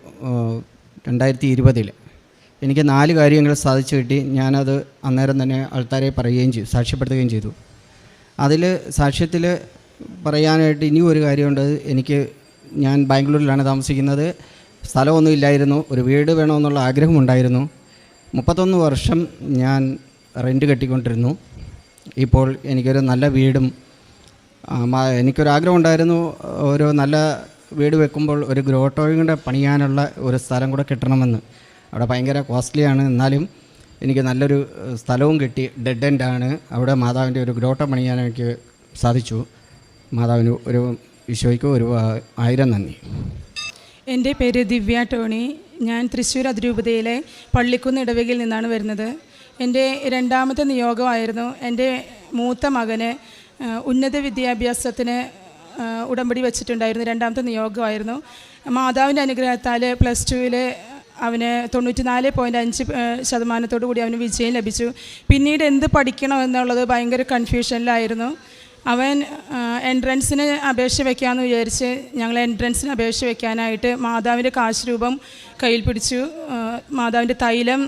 2020 എനിക്ക് 4 കാര്യങ്ങൾ സാധിച്ചു കിട്ടി. ഞാനത് അന്നേരം തന്നെ ആൾക്കാരെ പറയുകയും ചെയ്തു, സാക്ഷ്യപ്പെടുത്തുകയും ചെയ്തു. അതിൽ സാക്ഷ്യത്തിൽ പറയാനായിട്ട് ഇനിയും ഒരു കാര്യമുണ്ട്. ഞാൻ ബാംഗ്ലൂരിലാണ് താമസിക്കുന്നത്. സ്ഥലമൊന്നും ഇല്ലായിരുന്നു. ഒരു വീട് വേണമെന്നുള്ള ആഗ്രഹമുണ്ടായിരുന്നു. 31 വർഷം ഞാൻ റെൻറ്റ് കെട്ടിക്കൊണ്ടിരുന്നു. ഇപ്പോൾ എനിക്കൊരു നല്ല വീടും എനിക്കൊരാഗ്രഹം ഉണ്ടായിരുന്നു. ഒരു നല്ല വീട് വെക്കുമ്പോൾ ഒരു ഗ്രോട്ടോയും കൂടെ പണിയാനുള്ള ഒരു സ്ഥലം കൂടെ കിട്ടണമെന്ന്. അവിടെ ഭയങ്കര കോസ്റ്റ്ലിയാണ്. എന്നാലും എനിക്ക് നല്ലൊരു സ്ഥലവും കിട്ടി. ഡെഡ് എൻഡാണ്. അവിടെ മാതാവിൻ്റെ ഒരു ഗ്രോട്ട പണിയാൻ എനിക്ക് സാധിച്ചു. മാതാവിന് ഈശോയ്ക്ക് 1000 നന്ദി. എൻ്റെ പേര് ദിവ്യ ടോണി. ഞാൻ തൃശ്ശൂർ അതിരൂപതയിലെ പള്ളിക്കുന്ന് ഇടവകയിൽ നിന്നാണ് വരുന്നത്. എൻ്റെ 2ാമത്തെ നിയോഗമായിരുന്നു. എൻ്റെ മൂത്ത മകന് ഉന്നത വിദ്യാഭ്യാസത്തിന് ഉടമ്പടി വെച്ചിട്ടുണ്ടായിരുന്നു. 2ാമത്തെ നിയോഗമായിരുന്നു. മാതാവിൻ്റെ അനുഗ്രഹത്താൽ +2 അവന് 94.5% കൂടി അവന് വിജയം ലഭിച്ചു. പിന്നീട് എന്ത് പഠിക്കണം എന്നുള്ളത് ഭയങ്കര കൺഫ്യൂഷനിലായിരുന്നു. അവൻ എൻട്രൻസിന് അപേക്ഷ വയ്ക്കാമെന്ന് വിചാരിച്ച് ഞങ്ങൾ എൻട്രൻസിന് അപേക്ഷ വയ്ക്കാനായിട്ട് മാതാവിൻ്റെ കാശ് രൂപം കയ്യിൽ പിടിച്ചു. മാതാവിൻ്റെ തൈലം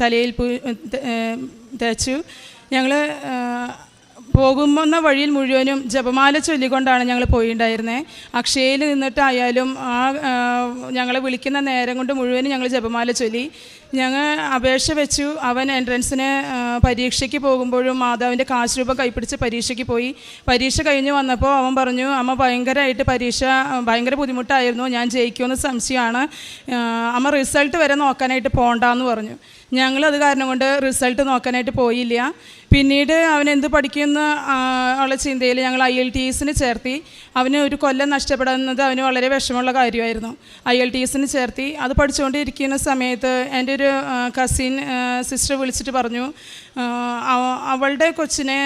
തലയിൽ തേച്ചു. ഞങ്ങൾ പോകുന്ന വഴിയിൽ മുഴുവനും ജപമാല ചൊല്ലിക്കൊണ്ടാണ് ഞങ്ങൾ പോയിട്ടുണ്ടായിരുന്നത്. അക്ഷയയിൽ നിന്നിട്ടായാലും ഞങ്ങളെ വിളിക്കുന്ന നേരം കൊണ്ട് മുഴുവനും ഞങ്ങൾ ജപമാല ചൊല്ലി. ഞങ്ങൾ അപേക്ഷ വെച്ചു. അവൻ എൻട്രൻസിന് പരീക്ഷയ്ക്ക് പോകുമ്പോഴും മാതാവിൻ്റെ കാശ് രൂപം കൈപ്പിടിച്ച് പരീക്ഷയ്ക്ക് പോയി. പരീക്ഷ കഴിഞ്ഞ് വന്നപ്പോൾ അവൻ പറഞ്ഞു, അമ്മ പരീക്ഷ ഭയങ്കര ബുദ്ധിമുട്ടായിരുന്നു, ഞാൻ ജയിക്കുമെന്ന് സംശയമാണ്, അമ്മ റിസൾട്ട് വരെ നോക്കാനായിട്ട് പോകണ്ടെന്ന് പറഞ്ഞു. ഞങ്ങളത് കാരണം കൊണ്ട് റിസൾട്ട് നോക്കാനായിട്ട് പോയില്ല. പിന്നീട് അവൻ എന്ത് പഠിക്കുന്ന ഉള്ള ചിന്തയിൽ ഞങ്ങൾ IELTSന് ചേർത്തി. അവന് ഒരു കൊല്ലം നഷ്ടപ്പെടുന്നത് അവന് വളരെ വിഷമമുള്ള കാര്യമായിരുന്നു. IELTSന് ചേർത്തി. അത് പഠിച്ചുകൊണ്ടിരിക്കുന്ന സമയത്ത് എൻ്റെ ഒരു കസിൻ സിസ്റ്റർ വിളിച്ചിട്ട് പറഞ്ഞു, അവളുടെ കൊച്ചിനെ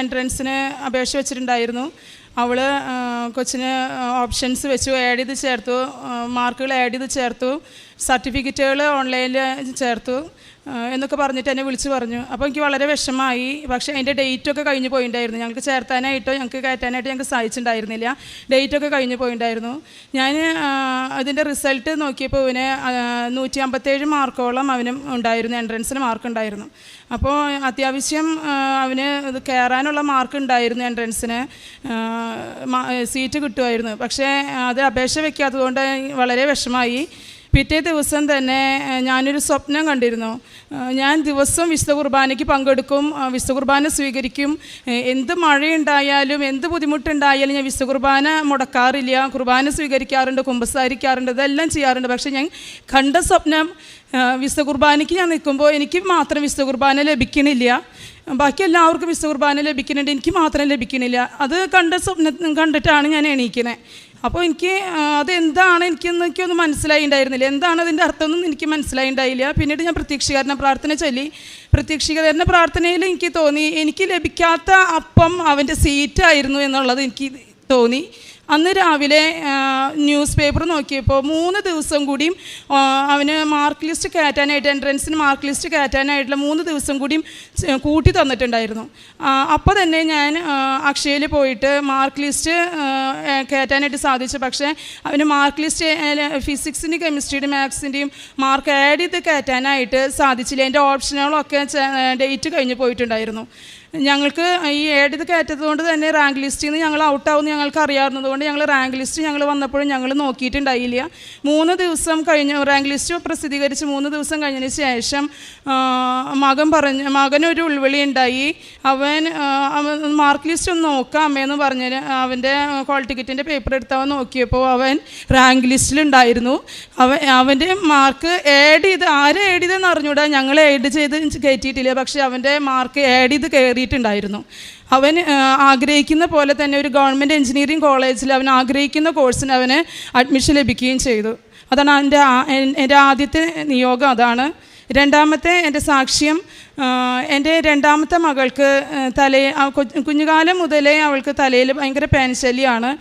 എൻട്രൻസിന് അപേക്ഷ വെച്ചിട്ടുണ്ടായിരുന്നു. അവൾ കൊച്ചിന് ഓപ്ഷൻസ് വെച്ചു, ആഡ് ചെയ്ത് ചേർത്തു, മാർക്കുകൾ ആഡ് ചെയ്ത് ചേർത്തു, സർട്ടിഫിക്കറ്റുകൾ ഓൺലൈനിൽ ചേർത്തു എന്നൊക്കെ പറഞ്ഞിട്ട് എന്നെ വിളിച്ച് പറഞ്ഞു. അപ്പോൾ എനിക്ക് വളരെ വിഷമമായി. പക്ഷേ അതിൻ്റെ ഡേറ്റൊക്കെ കഴിഞ്ഞ് പോയിട്ടുണ്ടായിരുന്നു. ഞങ്ങൾക്ക് ചേർത്താനായിട്ടോ ഞങ്ങൾക്ക് കയറ്റാനായിട്ടോ ഞങ്ങൾക്ക് സാധിച്ചിട്ടുണ്ടായിരുന്നില്ല. ഡേറ്റൊക്കെ കഴിഞ്ഞ് പോയിട്ടുണ്ടായിരുന്നു. ഞാൻ അതിൻ്റെ റിസൾട്ട് നോക്കിയപ്പോൾ അവന് 157 മാർക്കോളം അവനും ഉണ്ടായിരുന്നു. എൻട്രൻസിന് മാർക്ക് ഉണ്ടായിരുന്നു. അപ്പോൾ അത്യാവശ്യം അവന് ഇത് കയറാനുള്ള മാർക്ക് ഉണ്ടായിരുന്നു. എൻട്രൻസിന് സീറ്റ് കിട്ടുമായിരുന്നു. പക്ഷേ അത് അപേക്ഷ വയ്ക്കാത്തത് കൊണ്ട് വളരെ വിഷമമായി. പിറ്റേ ദിവസം തന്നെ ഞാനൊരു സ്വപ്നം കണ്ടിരുന്നു. ഞാൻ ദിവസം വിശുദ്ധ കുർബാനയ്ക്ക് പങ്കെടുക്കും, വിശുദ്ധ കുർബാന സ്വീകരിക്കും. എന്ത് മഴയുണ്ടായാലും എന്ത് ബുദ്ധിമുട്ടുണ്ടായാലും ഞാൻ വിശുദ്ധ കുർബാന മുടക്കാറില്ല. കുർബാന സ്വീകരിക്കാറുണ്ട്, കുമ്പസാരിക്കാറുണ്ട്, ഇതെല്ലാം ചെയ്യാറുണ്ട്. പക്ഷേ ഞാൻ കണ്ട സ്വപ്നം വിശുദ്ധ കുർബാനയ്ക്ക് ഞാൻ നിൽക്കുമ്പോൾ എനിക്ക് മാത്രം വിശുദ്ധ കുർബാന ലഭിക്കണില്ല. ബാക്കി എല്ലാവർക്കും വിശുദ്ധ കുർബാന ലഭിക്കുന്നുണ്ട്, എനിക്ക് മാത്രം ലഭിക്കുന്നില്ല. അത് കണ്ടിട്ടാണ് ഞാൻ എണീക്കുന്നത്. അപ്പോൾ എനിക്ക് അതെന്താണ് എനിക്കൊന്നും മനസ്സിലായിണ്ടായിരുന്നില്ല. എന്താണ് അതിൻ്റെ അർത്ഥമൊന്നും എനിക്ക് മനസ്സിലായിണ്ടായില്ല. പിന്നീട് ഞാൻ പ്രത്യക്ഷീകരണ പ്രാർത്ഥന ചൊല്ലി. പ്രത്യക്ഷീകരണ പ്രാർത്ഥനയിൽ എനിക്ക് തോന്നി എനിക്ക് ലഭിക്കാത്ത അപ്പം അവൻ്റെ സീറ്റായിരുന്നു എന്നുള്ളത് എനിക്ക് തോന്നി. അന്ന് രാവിലെ ന്യൂസ് പേപ്പർ നോക്കിയപ്പോൾ 3 ദിവസം കൂടിയും അവന് മാർക്ക് ലിസ്റ്റ് കയറ്റാനായിട്ട്, എൻട്രൻസിന് മാർക്ക് ലിസ്റ്റ് കയറ്റാനായിട്ടുള്ള 3 ദിവസം കൂടിയും കൂട്ടി തന്നിട്ടുണ്ടായിരുന്നു. അപ്പോൾ തന്നെ ഞാൻ അക്ഷയയിൽ പോയിട്ട് മാർക്ക് ലിസ്റ്റ് കയറ്റാനായിട്ട് സാധിച്ചു. പക്ഷേ അവന് മാർക്ക് ലിസ്റ്റ് ഫിസിക്സിൻ്റെയും കെമിസ്ട്രിയുടെയും മാത്സിൻ്റെയും മാർക്ക് ആഡ് ചെയ്ത് കയറ്റാനായിട്ട് സാധിച്ചില്ല. എൻ്റെ ഓപ്ഷനുകളൊക്കെ ഡേറ്റ് കഴിഞ്ഞ് പോയിട്ടുണ്ടായിരുന്നു. ഞങ്ങൾക്ക് ഈ ആഡ് ചെയ്ത് കയറ്റതുകൊണ്ട് തന്നെ റാങ്ക് ലിസ്റ്റിൽ നിന്ന് ഞങ്ങൾ ഔട്ടാവുമെന്ന് ഞങ്ങൾക്ക് അറിയാവുന്നതുകൊണ്ട് ഞങ്ങൾ റാങ്ക് ലിസ്റ്റ് ഞങ്ങൾ വന്നപ്പോഴും ഞങ്ങൾ നോക്കിയിട്ടുണ്ടായില്ല. 3 ദിവസം കഴിഞ്ഞ് റാങ്ക് ലിസ്റ്റ് പ്രസിദ്ധീകരിച്ച് 3 ദിവസം കഴിഞ്ഞതിന് ശേഷം മകനൊരു ഉൾവിളി ഉണ്ടായി. അവൻ മാർക്ക് ലിസ്റ്റ് ഒന്ന് നോക്കാം അമ്മയെന്ന് പറഞ്ഞ് അവൻ്റെ ഹോൾ ടിക്കറ്റിൻ്റെ പേപ്പർ എടുത്ത് അവൻ നോക്കിയപ്പോൾ അവൻ റാങ്ക് ലിസ്റ്റിലുണ്ടായിരുന്നു. അവൻ്റെ മാർക്ക് ആഡ് ചെയ്ത് ആരെ ആഡ് ചെയ്തെന്ന് അറിഞ്ഞൂടാ, ഞങ്ങൾ ആഡ് ചെയ്ത് കയറ്റിയിട്ടില്ല. പക്ഷേ അവൻ്റെ മാർക്ക് ആഡ് ചെയ്ത് കയറിയിട്ടുണ്ടായിരുന്നു. അവൻ ആഗ്രഹിക്കുന്ന പോലെ തന്നെ ഒരു ഗവൺമെൻറ് എഞ്ചിനീയറിംഗ് കോളേജിൽ അവൻ ആഗ്രഹിക്കുന്ന കോഴ്സിന് അവന് അഡ്മിഷൻ ലഭിക്കുകയും ചെയ്തു. അതാണ് എൻ്റെ ആദ്യത്തെ നിയോഗം. അതാണ്. രണ്ടാമത്തെ എൻ്റെ സാക്ഷ്യം, എൻ്റെ രണ്ടാമത്തെ മകൾക്ക് കുഞ്ഞുകാലം മുതലേ അവൾക്ക് തലയിൽ ഭയങ്കര പേൻശല്യമാണ്.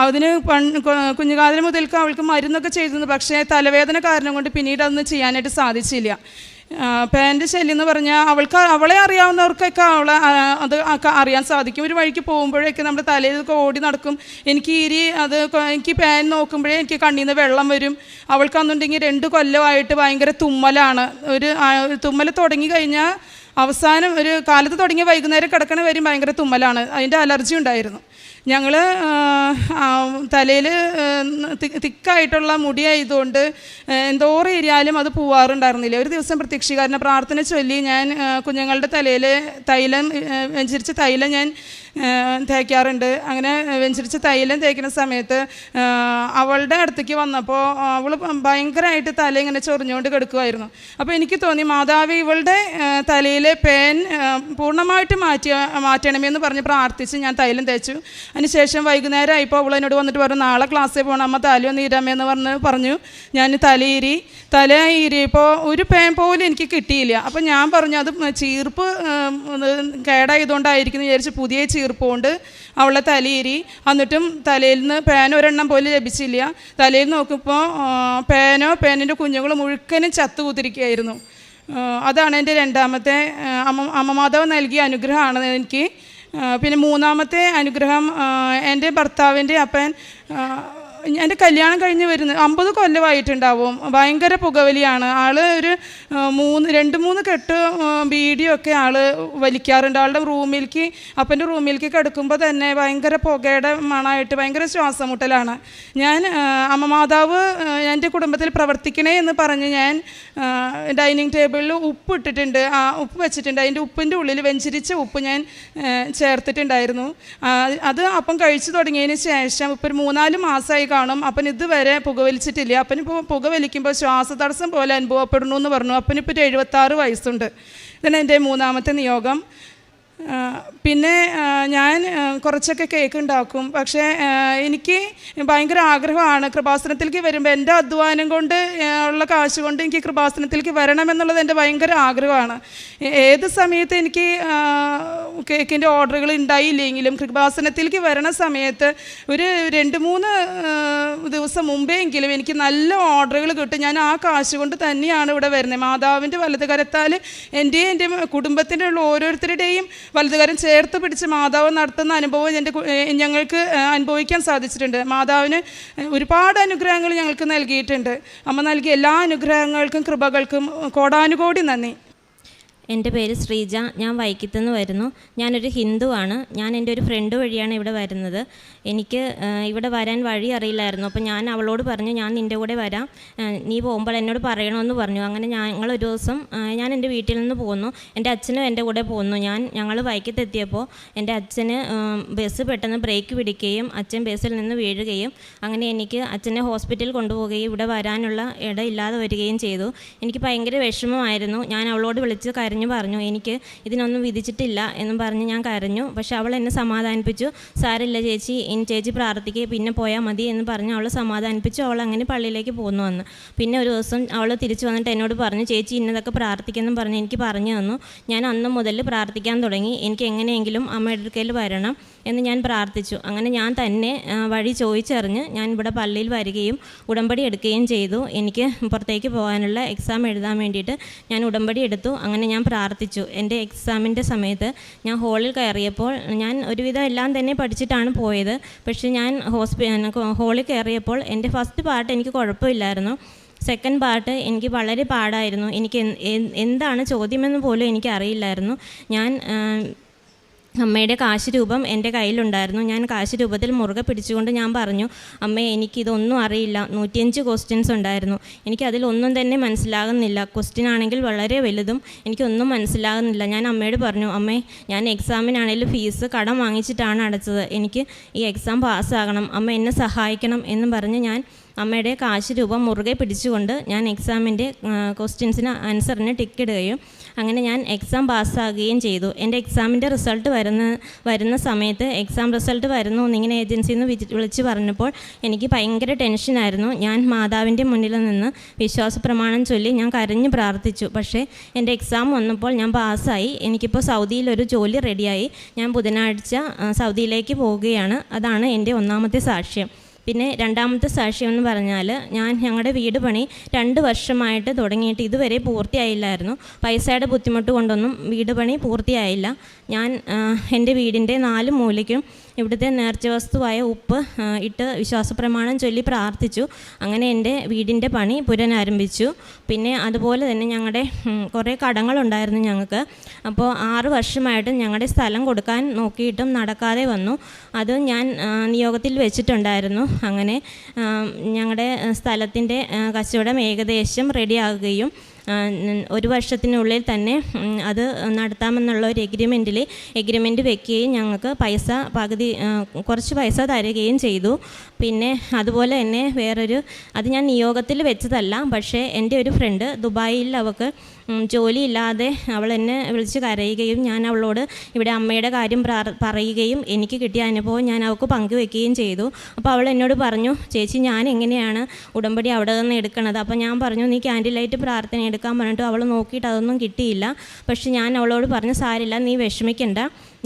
അതിന് കുഞ്ഞുകാലം മുതൽക്ക് അവൾക്ക് മരുന്നൊക്കെ ചെയ്തിരുന്നു. പക്ഷേ തലവേദന കാരണം കൊണ്ട് പിന്നീട് അതൊന്നും ചെയ്യാനായിട്ട് സാധിച്ചില്ല. പാൻറ് ശല്യം എന്ന് പറഞ്ഞാൽ അവളെ അറിയാവുന്നവർക്കൊക്കെ അത് അറിയാൻ സാധിക്കും. ഒരു വഴിക്ക് പോകുമ്പോഴേക്ക് നമ്മുടെ തലയിലൊക്കെ ഓടി നടക്കും. എനിക്ക് പാൻ നോക്കുമ്പോഴേ എനിക്ക് കണ്ണിൽ നിന്ന് വെള്ളം വരും. അവൾക്കന്നുണ്ടെങ്കിൽ 2 കൊല്ലമായിട്ട് ഭയങ്കര തുമ്മലാണ്. ഒരു തുമ്മൽ തുടങ്ങി കഴിഞ്ഞാൽ അവസാനം ഒരു കാലത്ത് തുടങ്ങിയ വൈകുന്നേരം കിടക്കണ വരും ഭയങ്കര തുമ്മലാണ്. അതിൻ്റെ അലർജി ഉണ്ടായിരുന്നു. ഞങ്ങൾ തലയിൽ തിക്കായിട്ടുള്ള മുടിയായതുകൊണ്ട് എന്തോരം ഏരിയാലും അത് പോവാറുണ്ടായിരുന്നില്ല. ഒരു ദിവസം പ്രത്യക്ഷീകരണ പ്രാർത്ഥന ചൊല്ലി ഞാൻ കുഞ്ഞുങ്ങളുടെ തലയിൽ വെഞ്ചരിച്ച തൈലം ഞാൻ തേക്കാറുണ്ട്. അങ്ങനെ വെഞ്ചരിച്ച തൈലം തേക്കുന്ന സമയത്ത് അവളുടെ അടുത്തേക്ക് വന്നപ്പോൾ അവൾ ഭയങ്കരമായിട്ട് തല ഇങ്ങനെ ചൊറിഞ്ഞുകൊണ്ട് കിടക്കുമായിരുന്നു. അപ്പോൾ എനിക്ക് തോന്നി മാതാവ് ഇവളുടെ തലയിലെ പേൻ പൂർണ്ണമായിട്ട് മാറ്റണമെന്ന് പറഞ്ഞ് പ്രാർത്ഥിച്ച് ഞാൻ തൈലം തേച്ചു. അതിനുശേഷം വൈകുന്നേരം ആയപ്പോൾ അവൾ എന്നോട് വന്നിട്ട് പറഞ്ഞു, നാളെ ക്ലാസ്സിൽ പോകണം അമ്മ, തലയൊന്ന് ഈരാമെന്ന് പറഞ്ഞു. ഞാൻ തല ഈരിയപ്പോൾ ഒരു പേൻ പോലും എനിക്ക് കിട്ടിയില്ല. അപ്പം ഞാൻ പറഞ്ഞു അത് ചീർപ്പ് കേടായതുകൊണ്ടായിരിക്കും വിചാരിച്ച് പുതിയ ചീർപ്പ് കൊണ്ട് അവളെ തലയേരി. എന്നിട്ടും തലയിൽ നിന്ന് പേൻ ഒരെണ്ണം പോലും ലഭിച്ചില്ല. തലയിൽ നോക്കുമ്പോൾ പേനിൻ്റെ കുഞ്ഞുങ്ങൾ മുഴുക്കനും ചത്തുകൂത്തിരിക്കുകയായിരുന്നു. അതാണ് എൻ്റെ രണ്ടാമത്തെ അമ്മ മാതാവ് നൽകിയ അനുഗ്രഹമാണ് എനിക്ക്. പിന്നെ മൂന്നാമത്തെ അനുഗ്രഹം, എൻ്റെ ഭർത്താവിൻ്റെ അപ്പൻ എൻ്റെ കല്യാണം കഴിഞ്ഞ് വരുന്നത് 50 കൊല്ലമായിട്ടുണ്ടാവും. ഭയങ്കര പുകവലിയാണ് ആൾ. ഒരു 2-3 കെട്ട് ബീഡിയൊക്കെ ആൾ വലിക്കാറുണ്ട്. ആളുടെ അപ്പൻ്റെ റൂമിലേക്ക് കിടക്കുമ്പോൾ തന്നെ ഭയങ്കര പുകയുടെ മണമായിട്ട് ഭയങ്കര ശ്വാസം മുട്ടലാണ്. ഞാൻ അമ്മ മാതാവ് എൻ്റെ കുടുംബത്തിൽ പ്രവർത്തിക്കണേ എന്ന് പറഞ്ഞ് ഞാൻ ഡൈനിങ് ടേബിളിൽ ഉപ്പ് ഇട്ടിട്ടുണ്ട്. ഉപ്പ് വെച്ചിട്ടുണ്ട്. അതിൻ്റെ ഉപ്പിൻ്റെ ഉള്ളിൽ വെഞ്ചരിച്ച ഉപ്പ് ഞാൻ ചേർത്തിട്ടുണ്ടായിരുന്നു. അത് അപ്പം കഴിച്ചു തുടങ്ങിയതിന് ശേഷം ഇപ്പോൾ ഒരു 3-4 മാസമായി കാണും. അപ്പൻ ഇതുവരെ പുകവലിച്ചിട്ടില്ല. അപ്പനിപ്പോൾ പുകവലിക്കുമ്പോൾ ശ്വാസതടസ്സം പോലെ അനുഭവപ്പെടുന്നു എന്ന് പറഞ്ഞു. അപ്പനിപ്പോൾ 76 വയസ്സുണ്ട്. ഇതാണ് എൻ്റെ മൂന്നാമത്തെ നിയോഗം. പിന്നെ ഞാൻ കുറച്ചൊക്കെ കേക്ക് ഉണ്ടാക്കും. പക്ഷേ എനിക്ക് ഭയങ്കര ആഗ്രഹമാണ് കൃപാസനത്തിലേക്ക് വരുമ്പോൾ എൻ്റെ അധ്വാനം കൊണ്ട് ഉള്ള കാശ് കൊണ്ട് എനിക്ക് കൃപാസനത്തിലേക്ക് വരണമെന്നുള്ളത് എൻ്റെ ഭയങ്കര ആഗ്രഹമാണ്. ഏത് സമയത്ത് എനിക്ക് കേക്കിൻ്റെ ഓർഡറുകൾ ഉണ്ടായില്ലെങ്കിലും കൃപാസനത്തിലേക്ക് വരണ സമയത്ത് ഒരു 2-3 ദിവസം മുമ്പെങ്കിലും എനിക്ക് നല്ല ഓർഡറുകൾ കിട്ടും. ഞാൻ ആ കാശ് കൊണ്ട് തന്നെയാണ് ഇവിടെ വരുന്നത്. മാതാവിൻ്റെ വലത് കരത്താൽ എൻ്റെ കുടുംബത്തിൻ്റെ ഉള്ള ഓരോരുത്തരുടെയും വലതുകാരം ചേർത്ത് പിടിച്ച് മാതാവ് നടത്തുന്ന അനുഭവം ഞങ്ങൾക്ക് അനുഭവിക്കാൻ സാധിച്ചിട്ടുണ്ട്. മാതാവിന് ഒരുപാട് അനുഗ്രഹങ്ങൾ ഞങ്ങൾക്ക് നൽകിയിട്ടുണ്ട്. അമ്മ നൽകിയ എല്ലാ അനുഗ്രഹങ്ങൾക്കും കൃപകൾക്കും കോടാനുകോടി നന്ദി. എൻ്റെ പേര് ശ്രീജ. ഞാൻ വൈക്കത്തുനിന്ന് വരുന്നു. ഞാനൊരു ഹിന്ദുവാണ്. ഞാൻ എൻ്റെ ഒരു ഫ്രണ്ട് വഴിയാണ് ഇവിടെ വരുന്നത്. എനിക്ക് ഇവിടെ വരാൻ വഴി അറിയില്ലായിരുന്നു. അപ്പോൾ ഞാൻ അവളോട് പറഞ്ഞു, ഞാൻ നിൻ്റെ കൂടെ വരാം, നീ പോകുമ്പോൾ എന്നോട് പറയണമെന്ന് പറഞ്ഞു. അങ്ങനെ ഞങ്ങളൊരു ദിവസം ഞാൻ എൻ്റെ വീട്ടിൽ നിന്ന് പോന്നു. എൻ്റെ അച്ഛനും എൻ്റെ കൂടെ പോന്നു. ഞങ്ങൾ വൈക്കത്തെത്തിയപ്പോൾ എൻ്റെ അച്ഛന് ബസ് പെട്ടെന്ന് ബ്രേക്ക് പിടിക്കുകയും അച്ഛൻ ബസ്സിൽ നിന്ന് വീഴുകയും അങ്ങനെ എനിക്ക് അച്ഛനെ ഹോസ്പിറ്റലിൽ കൊണ്ടുപോവുകയും ഇവിടെ വരാനുള്ള ഇടയില്ലാതെ വരികയും ചെയ്തു. എനിക്ക് ഭയങ്കര വിഷമമായിരുന്നു. ഞാൻ അവളോട് വിളിച്ച് കരഞ്ഞു പറഞ്ഞു, എനിക്ക് ഇതിനൊന്നും വിധിച്ചിട്ടില്ല എന്നും പറഞ്ഞ് ഞാൻ കരഞ്ഞു. പക്ഷെ അവൾ എന്നെ സമാധാനിപ്പിച്ചു. സാരില്ല ചേച്ചി, ഇനി ചേച്ചി പ്രാർത്ഥിക്കുക, പിന്നെ പോയാൽ മതി എന്ന് പറഞ്ഞ് അവൾ സമാധാനിപ്പിച്ചു. അവൾ അങ്ങനെ പള്ളിയിലേക്ക് പോന്നു വന്നു. പിന്നെ ഒരു ദിവസം അവൾ തിരിച്ചു വന്നിട്ട് എന്നോട് പറഞ്ഞു, ചേച്ചി ഇന്നതൊക്കെ പ്രാർത്ഥിക്കുമെന്നും പറഞ്ഞ് എനിക്ക് പറഞ്ഞു തന്നു. ഞാൻ അന്ന് മുതൽ പ്രാർത്ഥിക്കാൻ തുടങ്ങി. എനിക്ക് എങ്ങനെയെങ്കിലും അമ്മയുടെ അടുക്കൽ വരണം എന്ന് ഞാൻ പ്രാർത്ഥിച്ചു. അങ്ങനെ ഞാൻ തന്നെ വഴി ചോദിച്ചറിഞ്ഞ് ഞാൻ ഇവിടെ പള്ളിയിൽ വരികയും ഉടമ്പടി എടുക്കുകയും ചെയ്തു. എനിക്ക് പുറത്തേക്ക് പോകാനുള്ള എക്സാം എഴുതാൻ വേണ്ടിയിട്ട് ഞാൻ ഉടമ്പടി എടുത്തു. അങ്ങനെ ഞാൻ പ്രാർത്ഥിച്ചു. എൻ്റെ എക്സാമിൻ്റെ സമയത്ത് ഞാൻ ഹോളിൽ കയറിയപ്പോൾ ഞാൻ ഒരുവിധം എല്ലാം തന്നെ പഠിച്ചിട്ടാണ് പോയത്. പക്ഷേ ഞാൻ ഹോളിൽ കയറിയപ്പോൾ എൻ്റെ ഫസ്റ്റ് പാർട്ട് എനിക്ക് കുഴപ്പമില്ലായിരുന്നു. സെക്കൻഡ് പാർട്ട് എനിക്ക് വളരെ പാടായിരുന്നു. എനിക്ക് എന്താണ് ചോദ്യമെന്ന് പോലും എനിക്കറിയില്ലായിരുന്നു. ഞാൻ അമ്മയുടെ കാശ് രൂപം എൻ്റെ കയ്യിലുണ്ടായിരുന്നു. ഞാൻ കാശ് രൂപത്തിൽ മുറുകെ പിടിച്ചുകൊണ്ട് ഞാൻ പറഞ്ഞു, അമ്മേ എനിക്കിതൊന്നും അറിയില്ല. 105 ക്വസ്റ്റ്യൻസ് ഉണ്ടായിരുന്നു. എനിക്കതിലൊന്നും തന്നെ മനസ്സിലാകുന്നില്ല. ക്വസ്റ്റ്യൻ ആണെങ്കിൽ വളരെ വലുതും, എനിക്കൊന്നും മനസ്സിലാകുന്നില്ല. ഞാൻ അമ്മയോട് പറഞ്ഞു, അമ്മേ ഞാൻ എക്സാമിനാണെങ്കിലും ഫീസ് കടം വാങ്ങിച്ചിട്ടാണ് അടച്ചത്. എനിക്ക് ഈ എക്സാം പാസ്സാകണം, അമ്മ എന്നെ സഹായിക്കണം എന്ന് പറഞ്ഞ് ഞാൻ അമ്മയുടെ കാശ് രൂപം മുറുകെ പിടിച്ചുകൊണ്ട് ഞാൻ എക്സാമിൻ്റെ ക്വസ്റ്റ്യൻസിന് ആൻസറിന് ടിക്കിടുകയും അങ്ങനെ ഞാൻ എക്സാം പാസ്സാകുകയും ചെയ്തു. എൻ്റെ എക്സാമിൻ്റെ റിസൾട്ട് വരുന്ന സമയത്ത് എക്സാം റിസൾട്ട് വരുന്നു എന്നിങ്ങനെ ഏജൻസിയിൽ നിന്ന് വിളിച്ച് പറഞ്ഞപ്പോൾ എനിക്ക് ഭയങ്കര ടെൻഷനായിരുന്നു. ഞാൻ മാതാവിൻ്റെ മുന്നിൽ നിന്ന് വിശ്വാസ പ്രമാണം ചൊല്ലി ഞാൻ കരഞ്ഞ് പ്രാർത്ഥിച്ചു. പക്ഷേ എൻ്റെ എക്സാം വന്നപ്പോൾ ഞാൻ പാസ്സായി. എനിക്കിപ്പോൾ സൗദിയിലൊരു ജോലി റെഡിയായി. ഞാൻ ബുധനാഴ്ച സൗദിയിലേക്ക് പോവുകയാണ്. അതാണ് എൻ്റെ ഒന്നാമത്തെ സാക്ഷ്യം. പിന്നെ രണ്ടാമത്തെ സാക്ഷ്യം എന്ന് പറഞ്ഞാൽ, ഞങ്ങളുടെ വീട് പണി 2 വർഷമായിട്ട് തുടങ്ങിയിട്ട് ഇതുവരെ പൂർത്തിയായില്ലായിരുന്നു. പൈസയുടെ ബുദ്ധിമുട്ട് കൊണ്ടൊന്നും വീട് പണി പൂർത്തിയായില്ല. ഞാൻ എൻ്റെ വീടിൻ്റെ 4 മൂലയ്ക്കും ഇവിടുത്തെ നേർച്ച വസ്തുവായ ഉപ്പ് ഇട്ട് വിശ്വാസപ്രമാണം ചൊല്ലി പ്രാർത്ഥിച്ചു. അങ്ങനെ എൻ്റെ വീടിൻ്റെ പണി പുനരാരംഭിച്ചു. പിന്നെ അതുപോലെ തന്നെ ഞങ്ങളുടെ കുറേ കടങ്ങളുണ്ടായിരുന്നു ഞങ്ങൾക്ക്. അപ്പോൾ 6 വർഷമായിട്ട് ഞങ്ങളുടെ സ്ഥലം കൊടുക്കാൻ നോക്കിയിട്ടും നടക്കാതെ വന്നു. അത് ഞാൻ നിയോഗത്തിൽ വെച്ചിട്ടുണ്ടായിരുന്നു. അങ്ങനെ ഞങ്ങളുടെ സ്ഥലത്തിൻ്റെ കച്ചവടം ഏകദേശം റെഡിയാകുകയും 1 വർഷത്തിനുള്ളിൽ തന്നെ അത് നടത്താമെന്നുള്ള ഒരു എഗ്രിമെൻറ്റ് വെക്കുകയും ഞങ്ങൾക്ക് കുറച്ച് പൈസ തരികയും ചെയ്തു. പിന്നെ അതുപോലെ തന്നെ അത് ഞാൻ നിയോഗത്തിൽ വെച്ചതല്ല. പക്ഷേ എൻ്റെ ഒരു ഫ്രണ്ട് ദുബായിൽ അവൾക്ക് ജോലിയില്ലാതെ അവൾ എന്നെ വിളിച്ച് കരയുകയും ഞാൻ അവളോട് ഇവിടെ അമ്മയുടെ കാര്യം പറയുകയും എനിക്ക് കിട്ടിയ അനുഭവം ഞാൻ അവൾക്ക് പങ്കുവെക്കുകയും ചെയ്തു. അപ്പോൾ അവൾ എന്നോട് പറഞ്ഞു, ചേച്ചി ഞാൻ എങ്ങനെയാണ് ഉടമ്പടി അവിടെ നിന്ന് എടുക്കണത്? അപ്പോൾ ഞാൻ പറഞ്ഞു, നീ ക്യാൻഡിൽ ലൈറ്റ് പ്രാർത്ഥന എടുക്കാൻ പറഞ്ഞിട്ട് അവൾ നോക്കിയിട്ട് അതൊന്നും കിട്ടിയില്ല. പക്ഷെ ഞാൻ അവളോട് പറഞ്ഞു, സാരില്ല, നീ വിഷമിക്കണ്ട,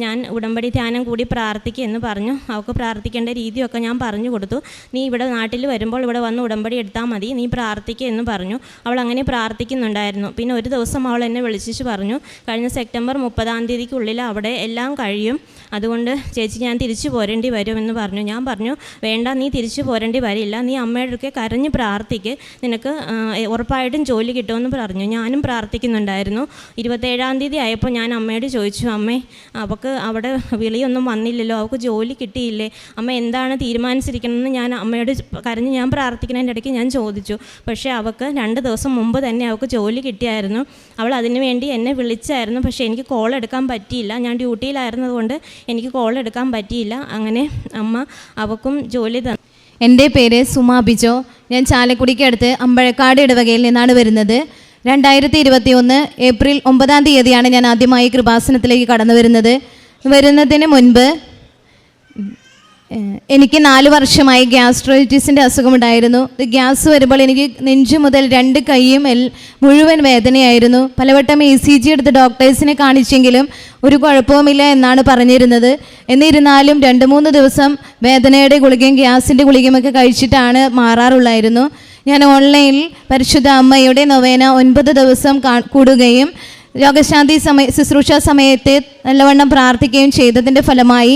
ഞാൻ ഉടമ്പടി ധ്യാനം കൂടി പ്രാർത്ഥിക്കുക എന്ന് പറഞ്ഞു. അവൾക്ക് പ്രാർത്ഥിക്കേണ്ട രീതിയൊക്കെ ഞാൻ പറഞ്ഞു കൊടുത്തു. നീ ഇവിടെ നാട്ടിൽ വരുമ്പോൾ ഇവിടെ വന്ന് ഉടമ്പടി എടുത്താൽ മതി, നീ പ്രാർത്ഥിക്കുക എന്ന് പറഞ്ഞു. അവൾ അങ്ങനെ പ്രാർത്ഥിക്കുന്നുണ്ടായിരുന്നു. പിന്നെ ഒരു ദിവസം അവൾ എന്നെ വിളിച്ചു പറഞ്ഞു, കഴിഞ്ഞ സെപ്റ്റംബർ 30-ാം തീയതിക്കുള്ളിൽ അവിടെ എല്ലാം കഴിയും, അതുകൊണ്ട് ചേച്ചി ഞാൻ തിരിച്ചു പോരേണ്ടി വരുമെന്ന് പറഞ്ഞു. ഞാൻ പറഞ്ഞു, വേണ്ട, നീ തിരിച്ചു പോരേണ്ടി വരില്ല, നീ അമ്മയുടെ കരഞ്ഞ് പ്രാർത്ഥിക്ക്, നിനക്ക് ഉറപ്പായിട്ടും ജോലി കിട്ടുമെന്ന് പറഞ്ഞു. ഞാനും പ്രാർത്ഥിക്കുന്നുണ്ടായിരുന്നു. 27-ാം തീയതി ആയപ്പോൾ ഞാൻ അമ്മയോട് ചോദിച്ചു, അമ്മേ അവൾക്ക് അവിടെ വിളിയൊന്നും വന്നില്ലല്ലോ, അവൾക്ക് ജോലി കിട്ടിയില്ലേ, അമ്മ എന്താണ് തീരുമാനിച്ചിരിക്കണമെന്ന് ഞാൻ അമ്മയോട് കരഞ്ഞ് ഞാൻ പ്രാർത്ഥിക്കുന്നതിൻ്റെ ഇടയ്ക്ക് ഞാൻ ചോദിച്ചു. പക്ഷേ അവൾക്ക് 2 ദിവസം മുമ്പ് തന്നെ അവൾക്ക് ജോലി കിട്ടിയായിരുന്നു. അവൾ അതിനു വേണ്ടി എന്നെ വിളിച്ചായിരുന്നു. പക്ഷേ എനിക്ക് കോൾ എടുക്കാൻ പറ്റിയില്ല, ഞാൻ ഡ്യൂട്ടിയിലായിരുന്നതുകൊണ്ട് എനിക്ക് കോൾ എടുക്കാൻ പറ്റിയില്ല. അങ്ങനെ അമ്മ അവൾക്കും ജോലി തന്നു. എൻ്റെ പേര് സുമാ ബിജോ. ഞാൻ ചാലക്കുടിക്ക് അടുത്ത് അമ്പഴക്കാട് ഇടവകയിൽ നിന്നാണ് വരുന്നത്. 2021 ഏപ്രിൽ 9-ാം തീയതിയാണ് ഞാൻ ആദ്യമായി കൃപാസനത്തിലേക്ക് കടന്നു വരുന്നതിന് മുൻപ് എനിക്ക് 4 വർഷമായി ഗ്യാസ്ട്രൈറ്റിസിൻ്റെ അസുഖമുണ്ടായിരുന്നു. ഗ്യാസ് വരുമ്പോൾ എനിക്ക് നെഞ്ചു മുതൽ 2 കൈയും മുഴുവൻ വേദനയായിരുന്നു. പലവട്ടം ECG എടുത്ത് ഡോക്ടേഴ്സിനെ കാണിച്ചെങ്കിലും ഒരു കുഴപ്പവുമില്ല എന്നാണ് പറഞ്ഞിരുന്നത്. എന്നിരുന്നാലും 2-3 ദിവസം വേദനയുടെ ഗുളികയും ഗ്യാസിൻ്റെ ഗുളികയുമൊക്കെ കഴിച്ചിട്ടാണ് മാറാറുള്ളായിരുന്നു. ഞാൻ ഓൺലൈനിൽ പരിശുദ്ധ അമ്മയുടെ നൊവേന 9 ദിവസം കൂടുകയും രോഗശാന്തി ശുശ്രൂഷ സമയത്ത് നല്ലവണ്ണം പ്രാർത്ഥിക്കുകയും ചെയ്തതിൻ്റെ ഫലമായി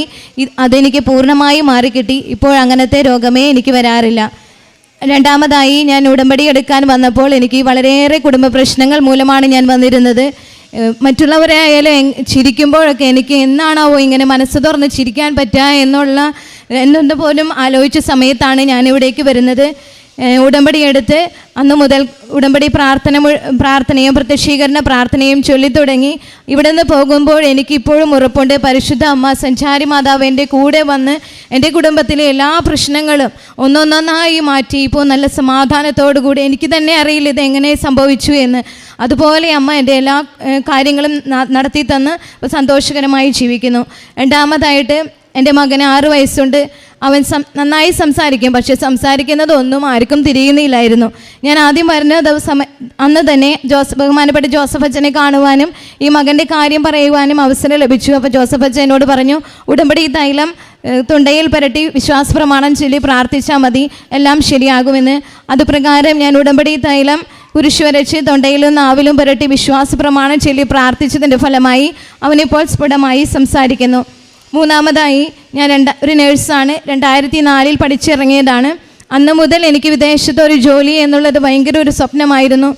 അതെനിക്ക് പൂർണ്ണമായി മാറിക്കിട്ടി. ഇപ്പോൾ അങ്ങനത്തെ രോഗമേ എനിക്ക് വരാറില്ല. രണ്ടാമതായി ഞാൻ ഉടമ്പടി എടുക്കാൻ വന്നപ്പോൾ എനിക്ക് വളരെയേറെ കുടുംബ പ്രശ്നങ്ങൾ മൂലമാണ് ഞാൻ വന്നിരുന്നത്. മറ്റുള്ളവരായാലും ചിരിക്കുമ്പോഴൊക്കെ എനിക്ക് എന്നാണാവോ ഇങ്ങനെ മനസ്സ് തുറന്ന് ചിരിക്കാൻ പറ്റുക എന്നുള്ള പോലും ആലോചിച്ച സമയത്താണ് ഞാനിവിടേക്ക് വരുന്നത്. ഉടമ്പടി എടുത്ത് അന്നു മുതൽ ഉടമ്പടി പ്രാർത്ഥനയും പ്രത്യക്ഷീകരണ പ്രാർത്ഥനയും ചൊല്ലിത്തുടങ്ങി. ഇവിടെ നിന്ന് പോകുമ്പോൾ എനിക്കിപ്പോഴും ഉറപ്പുണ്ട്, പരിശുദ്ധ അമ്മ സഞ്ചാരി മാതാവ് എൻ്റെ കൂടെ വന്ന് എൻ്റെ കുടുംബത്തിലെ എല്ലാ പ്രശ്നങ്ങളും ഒന്നൊന്നായി മാറ്റി ഇപ്പോൾ നല്ല സമാധാനത്തോടു കൂടി, എനിക്ക് തന്നെ അറിയില്ല ഇതെങ്ങനെ സംഭവിച്ചു എന്ന്, അതുപോലെ അമ്മ എൻ്റെ എല്ലാ കാര്യങ്ങളും നടത്തി തന്ന് സന്തോഷകരമായി ജീവിക്കുന്നു. രണ്ടാമതായിട്ട് എൻ്റെ മകന് 6 വയസ്സുണ്ട്. അവൻ നന്നായി സംസാരിക്കും, പക്ഷെ സംസാരിക്കുന്നതൊന്നും ആർക്കും തിരിയുന്നില്ലായിരുന്നു. ഞാൻ ആദ്യം വരുന്ന ദിവസം അന്ന് തന്നെ ബഹുമാനപ്പെട്ട ജോസഫ് അച്ഛനെ കാണുവാനും ഈ മകൻ്റെ കാര്യം പറയുവാനും അവസരം ലഭിച്ചു. അപ്പോൾ ജോസഫ് അച്ഛൻ എന്നോട് പറഞ്ഞു, ഉടമ്പടി തൈലം തൊണ്ടയിൽ പുരട്ടി വിശ്വാസപ്രമാണം ചൊല്ലി പ്രാർത്ഥിച്ചാൽ മതി, എല്ലാം ശരിയാകുമെന്ന്. അതുപ്രകാരം ഞാൻ ഉടമ്പടി തൈലം കുരിശ് വരച്ച് തൊണ്ടയിലും നാവിലും പുരട്ടി വിശ്വാസപ്രമാണം ചൊല്ലി പ്രാർത്ഥിച്ചതിൻ്റെ ഫലമായി അവനിപ്പോൾ സ്ഫുടമായി സംസാരിക്കുന്നു. മൂന്നാമതായി ഞാൻ ഒരു നേഴ്സാണ്. 2004 പഠിച്ചിറങ്ങിയതാണ്. അന്ന് മുതൽ എനിക്ക് വിദേശത്ത് ഒരു ജോലി എന്നുള്ളത് ഭയങ്കര ഒരു സ്വപ്നമായിരുന്നു.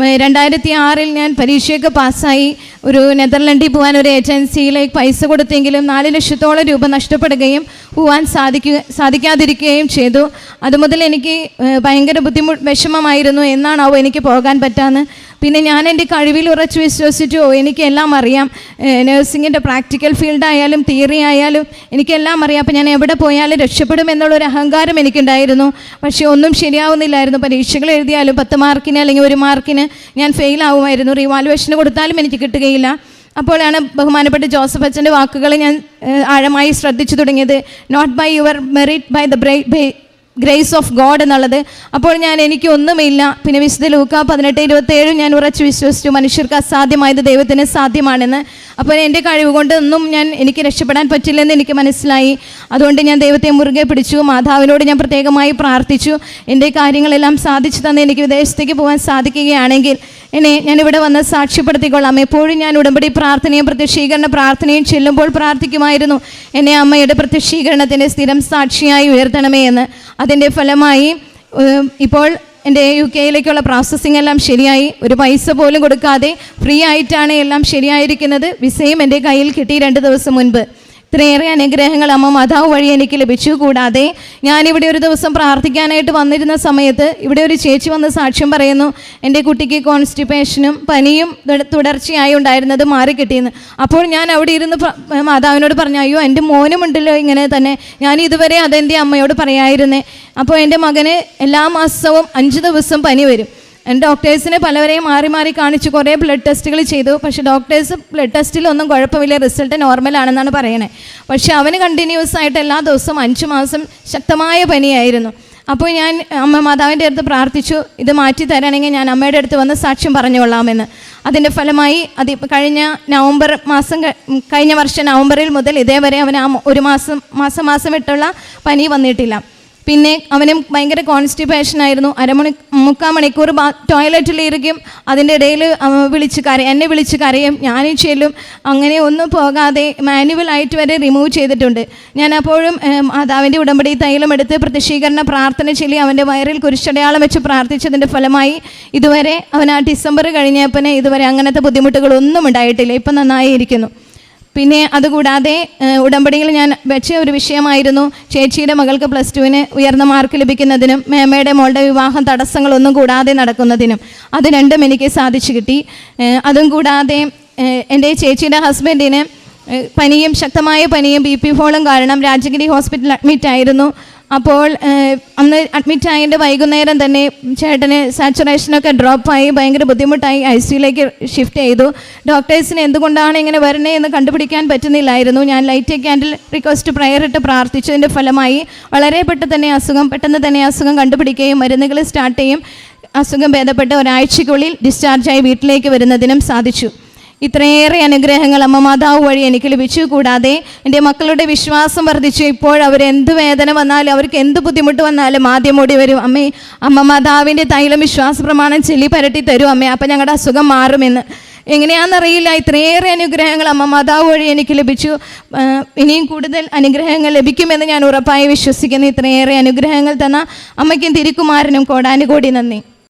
2006 ഞാൻ പരീക്ഷയൊക്കെ പാസ്സായി. ഒരു നെതർലൻഡിൽ പോകാൻ ഒരു ഏജൻസിയിലേക്ക് പൈസ കൊടുത്തെങ്കിലും 4 ലക്ഷത്തോളം രൂപ നഷ്ടപ്പെടുകയും പോകാൻ സാധിക്കാതിരിക്കുകയും ചെയ്തു. അതുമുതൽ എനിക്ക് ഭയങ്കര വിഷമമായിരുന്നു, എന്നാണാവോ എനിക്ക് പോകാൻ പറ്റാമെന്ന്. പിന്നെ ഞാൻ എൻ്റെ കഴിവിൽ ഉറച്ചു വിശ്വസിച്ചു, എനിക്കെല്ലാം അറിയാം, നഴ്സിങ്ങിൻ്റെ പ്രാക്ടിക്കൽ ഫീൽഡായാലും തിയറി ആയാലും എനിക്കെല്ലാം അറിയാം, അപ്പോൾ ഞാൻ എവിടെ പോയാലും രക്ഷപ്പെടും എന്നുള്ളൊരു അഹങ്കാരം എനിക്കുണ്ടായിരുന്നു. പക്ഷേ ഒന്നും ശരിയാവുന്നില്ലായിരുന്നു. പരീക്ഷകൾ എഴുതിയാലും 10 മാർക്കിന് അല്ലെങ്കിൽ 1 മാർക്കിന് ഞാൻ ഫെയിൽ ആവുമായിരുന്നു. റീവാലുവേഷന് കൊടുത്താലും എനിക്ക് കിട്ടുകയില്ല. അപ്പോഴാണ് ബഹുമാനപ്പെട്ട ജോസഫ് അച്ഛൻ്റെ വാക്കുകൾ ഞാൻ ആഴമായി ശ്രദ്ധിച്ചു തുടങ്ങിയത്. Not by your merit, by the grace of God എന്നുള്ളത്. അപ്പോൾ എനിക്കൊന്നുമില്ല. പിന്നെ വിശുദ്ധ ലൂക്കാ 18:27 ഞാൻ ഉറച്ചു വിശ്വസിച്ചു, മനുഷ്യർക്ക് അസാധ്യമായത് ദൈവത്തിന് സാധ്യമാണെന്ന്. അപ്പോൾ എൻ്റെ കഴിവ് കൊണ്ടൊന്നും എനിക്ക് രക്ഷപ്പെടാൻ പറ്റില്ലെന്ന് എനിക്ക് മനസ്സിലായി. അതുകൊണ്ട് ഞാൻ ദൈവത്തെ മുറുകെ പിടിച്ചു. മാതാവിനോട് ഞാൻ പ്രത്യേകമായി പ്രാർത്ഥിച്ചു, എൻ്റെ കാര്യങ്ങളെല്ലാം സാധിച്ചു തന്നെ എനിക്ക് വിദേശത്തേക്ക് പോകാൻ സാധിക്കുകയാണെങ്കിൽ ഞാനിവിടെ വന്ന് സാക്ഷ്യപ്പെടുത്തിക്കൊള്ളാം. എപ്പോഴും ഞാൻ ഉടമ്പടി പ്രാർത്ഥനയും പ്രത്യക്ഷീകരണ പ്രാർത്ഥനയും ചെല്ലുമ്പോൾ പ്രാർത്ഥിക്കുമായിരുന്നു, എന്നെ അമ്മയുടെ പ്രത്യക്ഷീകരണത്തിൻ്റെ സ്ഥിരം സാക്ഷിയായി ഉയർത്തണമേ എന്ന്. അതിൻ്റെ ഫലമായി ഇപ്പോൾ എൻ്റെ UK പ്രോസസ്സിംഗ് എല്ലാം ശരിയായി. ഒരു പൈസ പോലും കൊടുക്കാതെ ഫ്രീ ആയിട്ടാണ് എല്ലാം ശരിയായിരിക്കുന്നത്. വിസയും എൻ്റെ കയ്യിൽ കിട്ടി 2 ദിവസം മുൻപ്. ഇത്രയേറെ അനുഗ്രഹങ്ങൾ അമ്മ മാതാവ് വഴി എനിക്ക് ലഭിച്ചു. കൂടാതെ ഞാനിവിടെ ഒരു ദിവസം പ്രാർത്ഥിക്കാനായിട്ട് വന്നിരുന്ന സമയത്ത് ഇവിടെ ഒരു ചേച്ചി വന്ന് സാക്ഷ്യം പറയുന്നു, എൻ്റെ കുട്ടിക്ക് കോൺസ്റ്റിപ്പേഷനും പനിയും തുടർച്ചയായി ഉണ്ടായിരുന്നത് മാറിക്കിട്ടിയെന്ന്. അപ്പോൾ ഞാൻ അവിടെ ഇരുന്ന് മാതാവിനോട് പറഞ്ഞു, അയ്യോ എൻ്റെ മോനുമുണ്ടല്ലോ ഇങ്ങനെ തന്നെ, ഞാൻ ഇതുവരെ അതെൻ്റെ അമ്മയോട് പറയായിരുന്നേ. അപ്പോൾ എൻ്റെ മകന് എല്ലാ മാസവും 5 ദിവസം പനി വരും. ഡോക്ടേഴ്സിന് പലവരെയും മാറി മാറി കാണിച്ചു, കുറേ ബ്ലഡ് ടെസ്റ്റുകൾ ചെയ്തു. പക്ഷേ ഡോക്ടേഴ്സ് ബ്ലഡ് ടെസ്റ്റിലൊന്നും കുഴപ്പമില്ല, റിസൾട്ട് നോർമലാണെന്നാണ് പറയണേ. പക്ഷേ അവന് കണ്ടിന്യൂസ് ആയിട്ട് എല്ലാ ദിവസവും 5 മാസം ശക്തമായ പനിയായിരുന്നു. അപ്പോൾ ഞാൻ അമ്മ മാതാവിൻ്റെ അടുത്ത് പ്രാർത്ഥിച്ചു, ഇത് മാറ്റി തരാണെങ്കിൽ ഞാൻ അമ്മയുടെ അടുത്ത് വന്ന് സാക്ഷ്യം പറഞ്ഞുകൊള്ളാമെന്ന്. അതിൻ്റെ ഫലമായി കഴിഞ്ഞ വർഷം നവംബറിൽ മുതൽ ഇതേവരെ അവന് ഒരു മാസം വിട്ടുള്ള പനി വന്നിട്ടില്ല. പിന്നെ അവനും ഭയങ്കര കോൺസ്റ്റിപ്പേഷനായിരുന്നു. 3/4 മണിക്കൂർ ടോയ്ലറ്റിലിരിക്കും, അതിൻ്റെ ഇടയിൽ എന്നെ വിളിച്ച് കരയും, ഞാനും ചെല്ലും. അങ്ങനെ ഒന്നും പോകാതെ മാനുവലായിട്ട് വരെ റിമൂവ് ചെയ്തിട്ടുണ്ട്. ഞാൻ അപ്പോഴും മാതാവിൻ്റെ ഉടമ്പടി തൈലം എടുത്ത് പ്രത്യക്ഷീകരണ പ്രാർത്ഥന ചൊല്ലി അവൻ്റെ വയറിൽ കുരിശടയാളം വെച്ച് പ്രാർത്ഥിച്ചതിൻ്റെ ഫലമായി ഇതുവരെ അവൻ ഡിസംബർ കഴിഞ്ഞപ്പോൾ ഇതുവരെ അങ്ങനത്തെ ബുദ്ധിമുട്ടുകളൊന്നും ഉണ്ടായിട്ടില്ല. ഇപ്പം നന്നായി ഇരിക്കുന്നു. പിന്നെ അതുകൂടാതെ ഉടമ്പടിയിൽ ഞാൻ വെച്ച ഒരു വിഷയമായിരുന്നു ചേച്ചിയുടെ മകൾക്ക് +2 ഉയർന്ന മാർക്ക് ലഭിക്കുന്നതിനും മേമയുടെ മോളുടെ വിവാഹം തടസ്സങ്ങളൊന്നും കൂടാതെ നടക്കുന്നതിനും. അത് രണ്ടും എനിക്ക് സാധിച്ചു കിട്ടി. അതും കൂടാതെ എൻ്റെ ചേച്ചിയുടെ ഹസ്ബൻഡിന് ശക്തമായ പനിയും BP ഫോളും കാരണം രാജഗിരി ഹോസ്പിറ്റലിൽ അഡ്മിറ്റായിരുന്നു. അപ്പോൾ അന്ന് അഡ്മിറ്റായതിൻ്റെ വൈകുന്നേരം തന്നെ ചേട്ടന് സാച്ചുറേഷനൊക്കെ ഡ്രോപ്പായി, ഭയങ്കര ബുദ്ധിമുട്ടായി, ICUയിലേക്ക് ഷിഫ്റ്റ് ചെയ്തു. ഡോക്ടേഴ്സിന് എന്തുകൊണ്ടാണ് ഇങ്ങനെ വരണേ എന്ന് കണ്ടുപിടിക്കാൻ പറ്റുന്നില്ലായിരുന്നു. ഞാൻ ലൈറ്റ് ക്യാൻഡിൽ റിക്വസ്റ്റ് പ്രയർ ഇട്ട് പ്രാർത്ഥിച്ചതിൻ്റെ ഫലമായി വളരെ പെട്ടെന്ന് തന്നെ അസുഖം കണ്ടുപിടിക്കുകയും മരുന്നുകൾ സ്റ്റാർട്ട് ചെയ്യും അസുഖം ഭേദപ്പെട്ട് ഒരാഴ്ചയ്ക്കുള്ളിൽ ഡിസ്ചാർജായി വീട്ടിലേക്ക് വരുന്നതിനും സാധിച്ചു. ഇത്രയേറെ അനുഗ്രഹങ്ങൾ അമ്മ മാതാവ് വഴി എനിക്ക് ലഭിച്ചു. കൂടാതെ എൻ്റെ മക്കളുടെ വിശ്വാസം വർദ്ധിച്ചു. ഇപ്പോൾ അവരെന്ത് വേദന വന്നാലും അവർക്ക് എന്ത് ബുദ്ധിമുട്ട് വന്നാലും ആദ്യം ഓടി വരും, അമ്മ മാതാവിൻ്റെ തൈലം വിശ്വാസ പ്രമാണം ചൊല്ലി പരട്ടി തരും അമ്മേ, അപ്പം ഞങ്ങളുടെ അസുഖം മാറുമെന്ന്. എങ്ങനെയാണെന്നറിയില്ല, ഇത്രയേറെ അനുഗ്രഹങ്ങൾ അമ്മ മാതാവ് വഴി എനിക്ക് ലഭിച്ചു. ഇനിയും കൂടുതൽ അനുഗ്രഹങ്ങൾ ലഭിക്കുമെന്ന് ഞാൻ ഉറപ്പായി വിശ്വസിക്കുന്നു. ഇത്രയേറെ അനുഗ്രഹങ്ങൾ തന്ന അമ്മയ്ക്കും തിരുക്കുമാരനും കോടാനുകോടി നന്ദി.